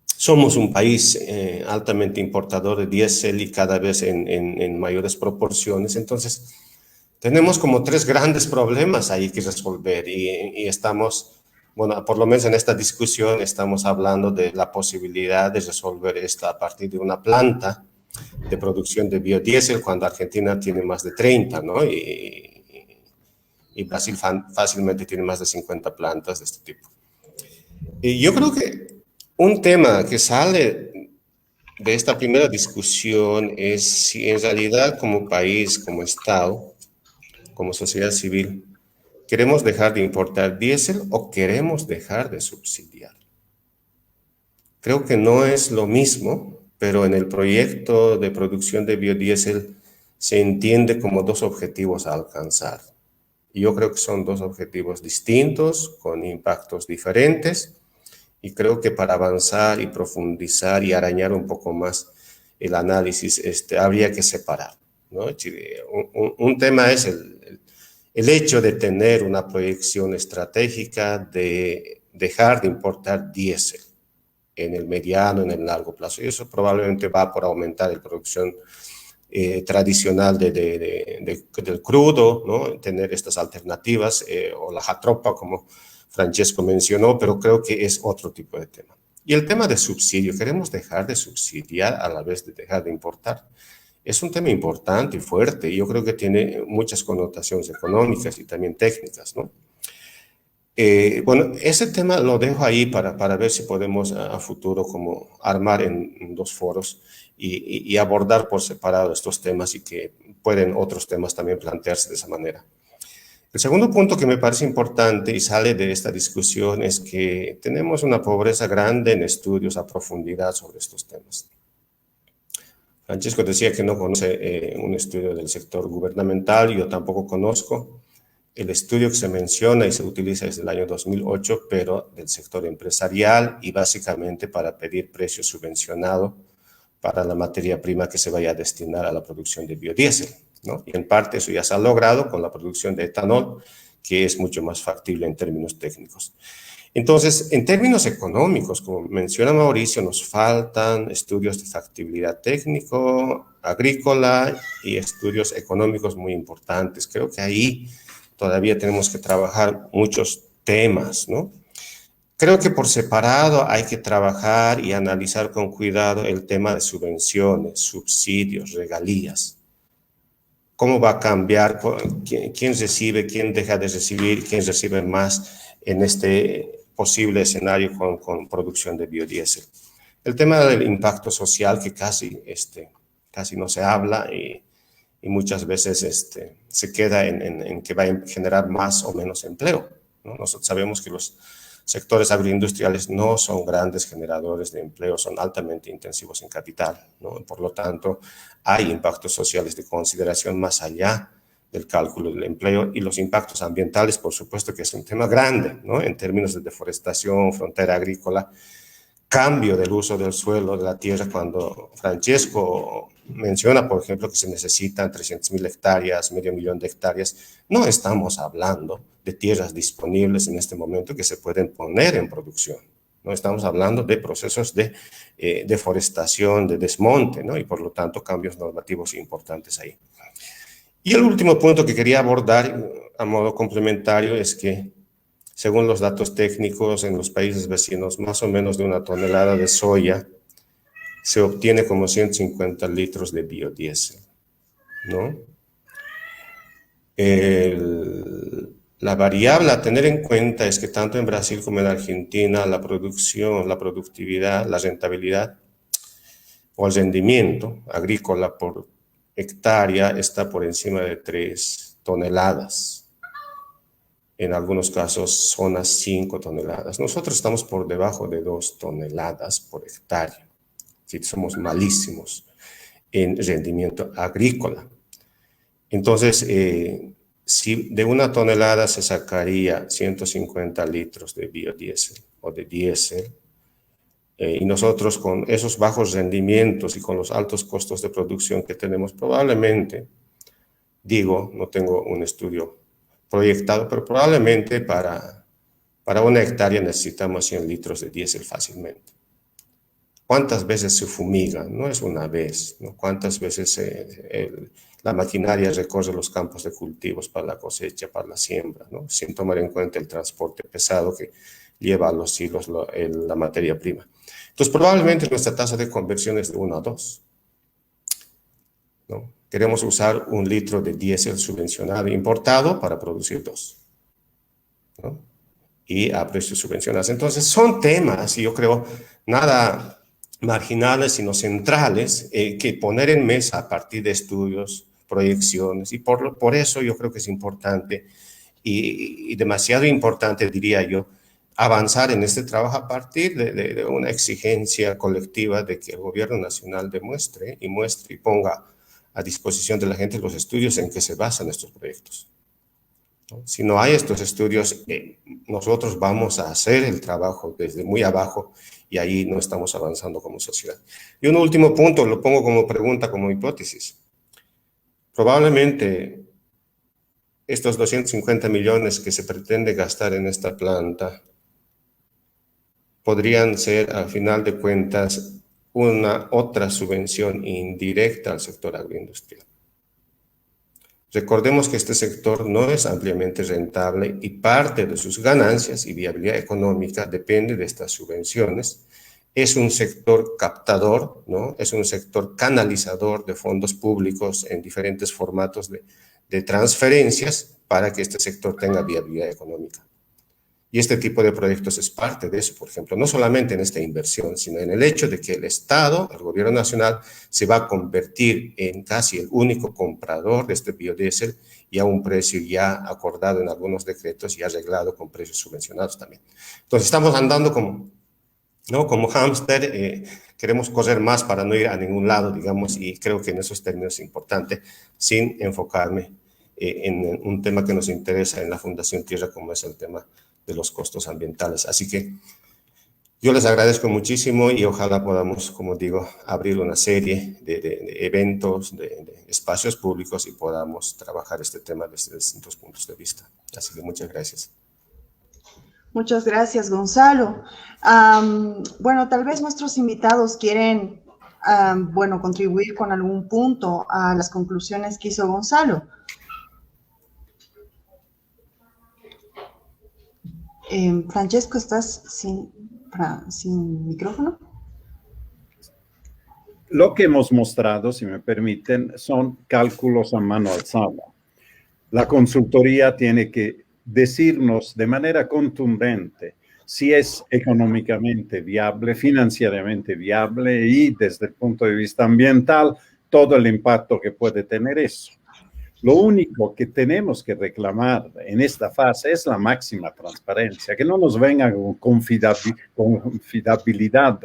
Somos un país altamente importador de diésel y cada vez en mayores proporciones. Entonces, tenemos como tres grandes problemas ahí que resolver y estamos, bueno, por lo menos en esta discusión estamos hablando de la posibilidad de resolver esto a partir de una planta de producción de biodiesel cuando Argentina tiene más de 30, ¿no? Y Brasil fácilmente tiene más de 50 plantas de este tipo. Y yo creo que un tema que sale de esta primera discusión es si en realidad como país, como Estado, como sociedad civil, queremos dejar de importar diésel o queremos dejar de subsidiar. Creo que no es lo mismo, pero en el proyecto de producción de biodiesel se entiende como dos objetivos a alcanzar. Y yo creo que son dos objetivos distintos, con impactos diferentes, y creo que para avanzar y profundizar y arañar un poco más el análisis, habría que separar, ¿no? Un tema es el hecho de tener una proyección estratégica de dejar de importar diésel en el mediano, en el largo plazo, y eso probablemente va por aumentar la producción tradicional del crudo, ¿no? Tener estas alternativas, o la jatropa, como Francesco mencionó, pero creo que es otro tipo de tema. Y el tema de subsidio, queremos dejar de subsidiar a la vez de dejar de importar. Es un tema importante y fuerte, y yo creo que tiene muchas connotaciones económicas y también técnicas, ¿no? Bueno, ese tema lo dejo ahí para ver si podemos a futuro como armar en dos foros y abordar por separado estos temas, y que pueden otros temas también plantearse de esa manera. El segundo punto que me parece importante y sale de esta discusión es que tenemos una pobreza grande en estudios a profundidad sobre estos temas. Francesco decía que no conoce un estudio del sector gubernamental, yo tampoco conozco. El estudio que se menciona y se utiliza desde el año 2008, pero del sector empresarial y básicamente para pedir precio subvencionado para la materia prima que se vaya a destinar a la producción de biodiesel, ¿no? Y en parte eso ya se ha logrado con la producción de etanol, que es mucho más factible en términos técnicos. Entonces, en términos económicos, como menciona Mauricio, nos faltan estudios de factibilidad técnico, agrícola y estudios económicos muy importantes. Creo que ahí todavía tenemos que trabajar muchos temas, ¿no? Creo que por separado hay que trabajar y analizar con cuidado el tema de subvenciones, subsidios, regalías. ¿Cómo va a cambiar? ¿Quién recibe? ¿Quién deja de recibir? ¿Quién recibe más en este posible escenario con producción de biodiesel? El tema del impacto social, que casi no se habla y muchas veces se queda en que va a generar más o menos empleo, ¿no? Nosotros sabemos que los sectores agroindustriales no son grandes generadores de empleo, son altamente intensivos en capital, ¿no? Por lo tanto, hay impactos sociales de consideración más allá del cálculo del empleo, y los impactos ambientales, por supuesto que es un tema grande, ¿no? En términos de deforestación, frontera agrícola, cambio del uso del suelo, de la tierra. Cuando Francesco menciona, por ejemplo, que se necesitan 300.000 hectáreas, 500.000 de hectáreas, no estamos hablando de tierras disponibles en este momento que se pueden poner en producción. No estamos hablando de procesos de deforestación, de desmonte, ¿no? Y por lo tanto cambios normativos importantes ahí. Y el último punto que quería abordar a modo complementario es que Según los datos técnicos, en los países vecinos, más o menos de 1 tonelada de soya se obtiene como 150 litros de biodiesel, ¿no? La variable a tener en cuenta es que tanto en Brasil como en Argentina la producción, la productividad, la rentabilidad o el rendimiento agrícola por hectárea está por encima de 3 toneladas. En algunos casos zonas 5 toneladas. Nosotros estamos por debajo de 2 toneladas por hectárea. Sí, somos malísimos en rendimiento agrícola. Entonces, si de 1 tonelada se sacaría 150 litros de biodiesel o de diésel, y nosotros con esos bajos rendimientos y con los altos costos de producción que tenemos, probablemente, digo, no tengo un estudio proyectado, pero probablemente para 1 hectárea necesitamos 100 litros de diésel fácilmente. ¿Cuántas veces se fumiga? No es una vez, ¿no? ¿Cuántas veces la maquinaria recorre los campos de cultivos para la cosecha, para la siembra, ¿no? Sin tomar en cuenta el transporte pesado que lleva a los hilos la materia prima. Entonces, probablemente nuestra tasa de conversión es de 1 a 2, ¿no? Queremos usar 1 litro de diésel subvencionado importado para producir 2, ¿no? Y a precios subvencionados. Entonces, son temas, y yo creo, nada marginales, sino centrales, que poner en mesa a partir de estudios, proyecciones, y por eso yo creo que es importante y demasiado importante, diría yo, avanzar en este trabajo a partir de una exigencia colectiva de que el gobierno nacional demuestre y ponga a disposición de la gente los estudios en que se basan estos proyectos, ¿no? Si no hay estos estudios, nosotros vamos a hacer el trabajo desde muy abajo y ahí no estamos avanzando como sociedad. Y un último punto, lo pongo como pregunta, como hipótesis. Probablemente estos 250 millones que se pretende gastar en esta planta podrían ser, al final de cuentas, una otra subvención indirecta al sector agroindustrial. Recordemos que este sector no es ampliamente rentable y parte de sus ganancias y viabilidad económica depende de estas subvenciones. Es un sector captador, ¿no? Es un sector canalizador de fondos públicos en diferentes formatos de transferencias para que este sector tenga viabilidad económica. Y este tipo de proyectos es parte de eso, por ejemplo, no solamente en esta inversión, sino en el hecho de que el Estado, el gobierno nacional, se va a convertir en casi el único comprador de este biodiesel y a un precio ya acordado en algunos decretos y arreglado con precios subvencionados también. Entonces estamos andando como, ¿no? Como hámster, queremos correr más para no ir a ningún lado, digamos, y creo que en esos términos es importante, sin enfocarme en un tema que nos interesa en la Fundación Tierra, como es el tema de los costos ambientales. Así que yo les agradezco muchísimo y ojalá podamos, como digo, abrir una serie de eventos, de espacios públicos y podamos trabajar este tema desde distintos puntos de vista. Así que muchas gracias. Muchas gracias, Gonzalo. Bueno, tal vez nuestros invitados quieren, bueno, contribuir con algún punto a las conclusiones que hizo Gonzalo. Francesco, ¿estás sin micrófono? Lo que hemos mostrado, si me permiten, son cálculos a mano alzada. La consultoría tiene que decirnos de manera contundente si es económicamente viable, financieramente viable y desde el punto de vista ambiental, todo el impacto que puede tener eso. Lo único que tenemos que reclamar en esta fase es la máxima transparencia, que no nos venga con confiabilidad.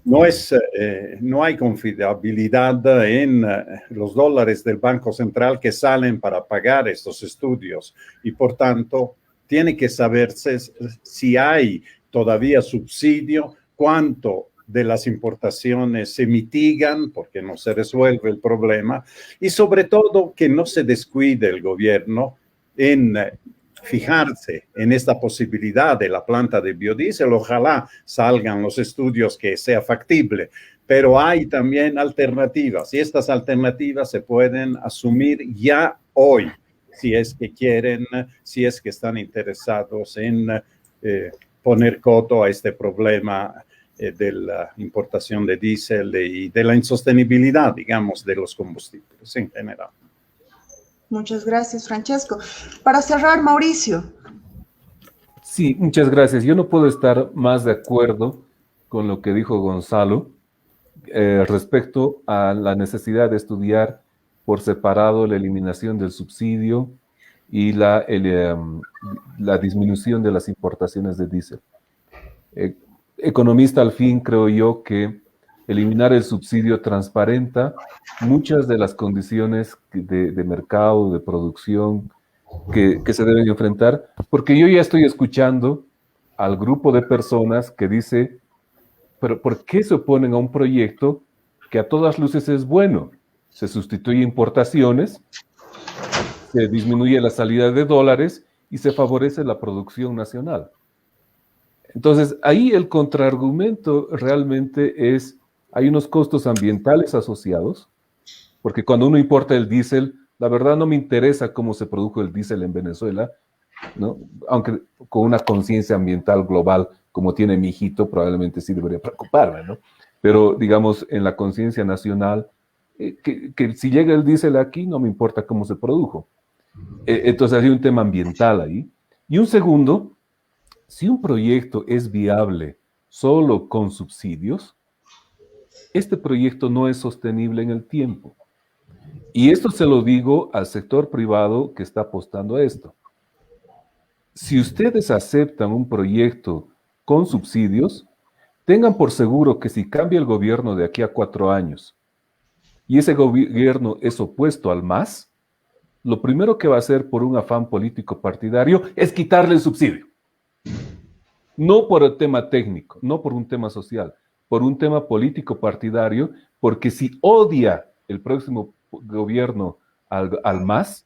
No hay confiabilidad en los dólares del Banco Central que salen para pagar estos estudios y, por tanto, tiene que saberse si hay todavía subsidio, cuánto de las importaciones se mitigan porque no se resuelve el problema y sobre todo que no se descuide el gobierno en fijarse en esta posibilidad de la planta de biodiesel. Ojalá salgan los estudios que sea factible, pero hay también alternativas y estas alternativas se pueden asumir ya hoy si es que quieren, si es que están interesados en poner coto a este problema de la importación de diésel y de la insostenibilidad, digamos, de los combustibles en general. Muchas gracias, Francesco. Para cerrar, Mauricio. Sí, muchas gracias. Yo no puedo estar más de acuerdo con lo que dijo Gonzalo respecto a la necesidad de estudiar por separado la eliminación del subsidio y la disminución de las importaciones de diésel. Economista al fin, creo yo que eliminar el subsidio transparenta muchas de las condiciones de mercado, de producción que se deben enfrentar, porque yo ya estoy escuchando al grupo de personas que dice, pero ¿por qué se oponen a un proyecto que a todas luces es bueno? Se sustituye importaciones, se disminuye la salida de dólares y se favorece la producción nacional. Entonces, ahí el contraargumento realmente es, hay unos costos ambientales asociados, porque cuando uno importa el diésel, la verdad no me interesa cómo se produjo el diésel en Venezuela, ¿no? Aunque con una conciencia ambiental global como tiene mi hijito, probablemente sí debería preocuparme, ¿no? Pero, digamos, en la conciencia nacional, que si llega el diésel aquí, no me importa cómo se produjo. Entonces hay un tema ambiental ahí. Y un segundo, si un proyecto es viable solo con subsidios, este proyecto no es sostenible en el tiempo. Y esto se lo digo al sector privado que está apostando a esto. Si ustedes aceptan un proyecto con subsidios, tengan por seguro que si cambia el gobierno de aquí a 4 años y ese gobierno es opuesto al MAS, lo primero que va a hacer por un afán político partidario es quitarle el subsidio. No por el tema técnico, no por un tema social, por un tema político partidario, porque si odia el próximo gobierno al MAS,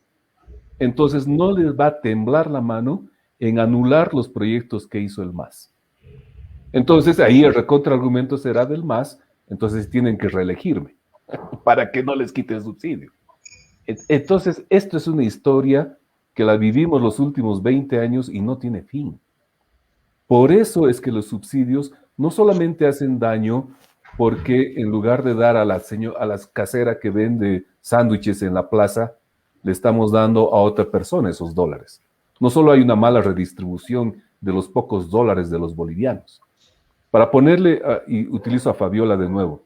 entonces no les va a temblar la mano en anular los proyectos que hizo el MAS. Entonces ahí el recontraargumento será del MAS, entonces tienen que reelegirme para que no les quite el subsidio. Entonces esto es una historia que la vivimos los últimos 20 años y no tiene fin. Por eso es que los subsidios no solamente hacen daño porque en lugar de dar a la casera que vende sándwiches en la plaza, le estamos dando a otra persona esos dólares. No solo hay una mala redistribución de los pocos dólares de los bolivianos. Para ponerle, y utilizo a Fabiola de nuevo,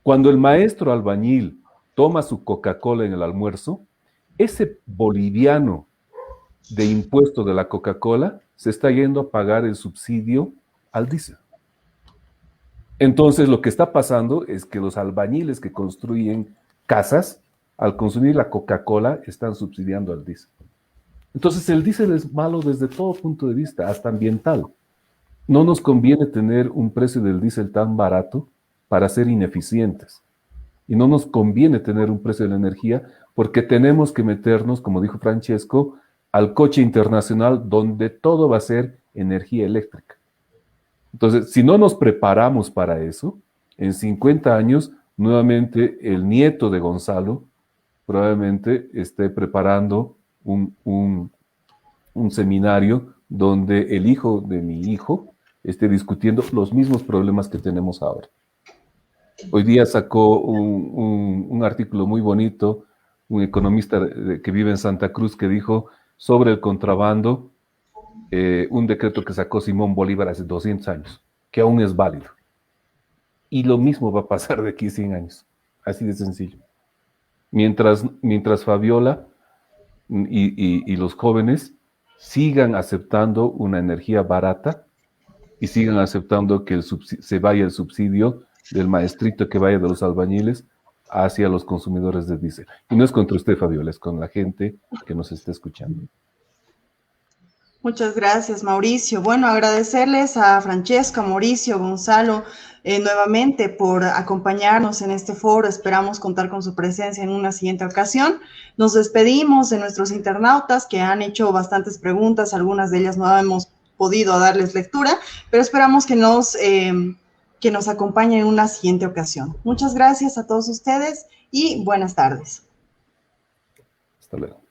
cuando el maestro albañil toma su Coca-Cola en el almuerzo, ese boliviano de impuesto de la Coca-Cola se está yendo a pagar el subsidio al diésel. Entonces lo que está pasando es que los albañiles que construyen casas, al consumir la Coca-Cola, están subsidiando al diésel. Entonces el diésel es malo desde todo punto de vista, hasta ambiental. No nos conviene tener un precio del diésel tan barato para ser ineficientes. Y no nos conviene tener un precio de la energía porque tenemos que meternos, como dijo Francesco, al coche internacional donde todo va a ser energía eléctrica. Entonces, si no nos preparamos para eso, en 50 años, nuevamente el nieto de Gonzalo probablemente esté preparando un seminario donde el hijo de mi hijo esté discutiendo los mismos problemas que tenemos ahora. Hoy día sacó un artículo muy bonito, un economista que vive en Santa Cruz que dijo sobre el contrabando, un decreto que sacó Simón Bolívar hace 200 años, que aún es válido. Y lo mismo va a pasar de aquí a 100 años, así de sencillo. Mientras Fabiola y los jóvenes sigan aceptando una energía barata y sigan aceptando que se vaya el subsidio del maestrito que vaya de los albañiles hacia los consumidores de diésel. Y no es contra usted, Fabiola, es con la gente que nos está escuchando. Muchas gracias, Mauricio. Bueno, agradecerles a Francesco, a Mauricio, Gonzalo, nuevamente por acompañarnos en este foro. Esperamos contar con su presencia en una siguiente ocasión. Nos despedimos de nuestros internautas que han hecho bastantes preguntas, algunas de ellas no hemos podido darles lectura, pero esperamos que nos acompañen en una siguiente ocasión. Muchas gracias a todos ustedes y buenas tardes. Hasta luego.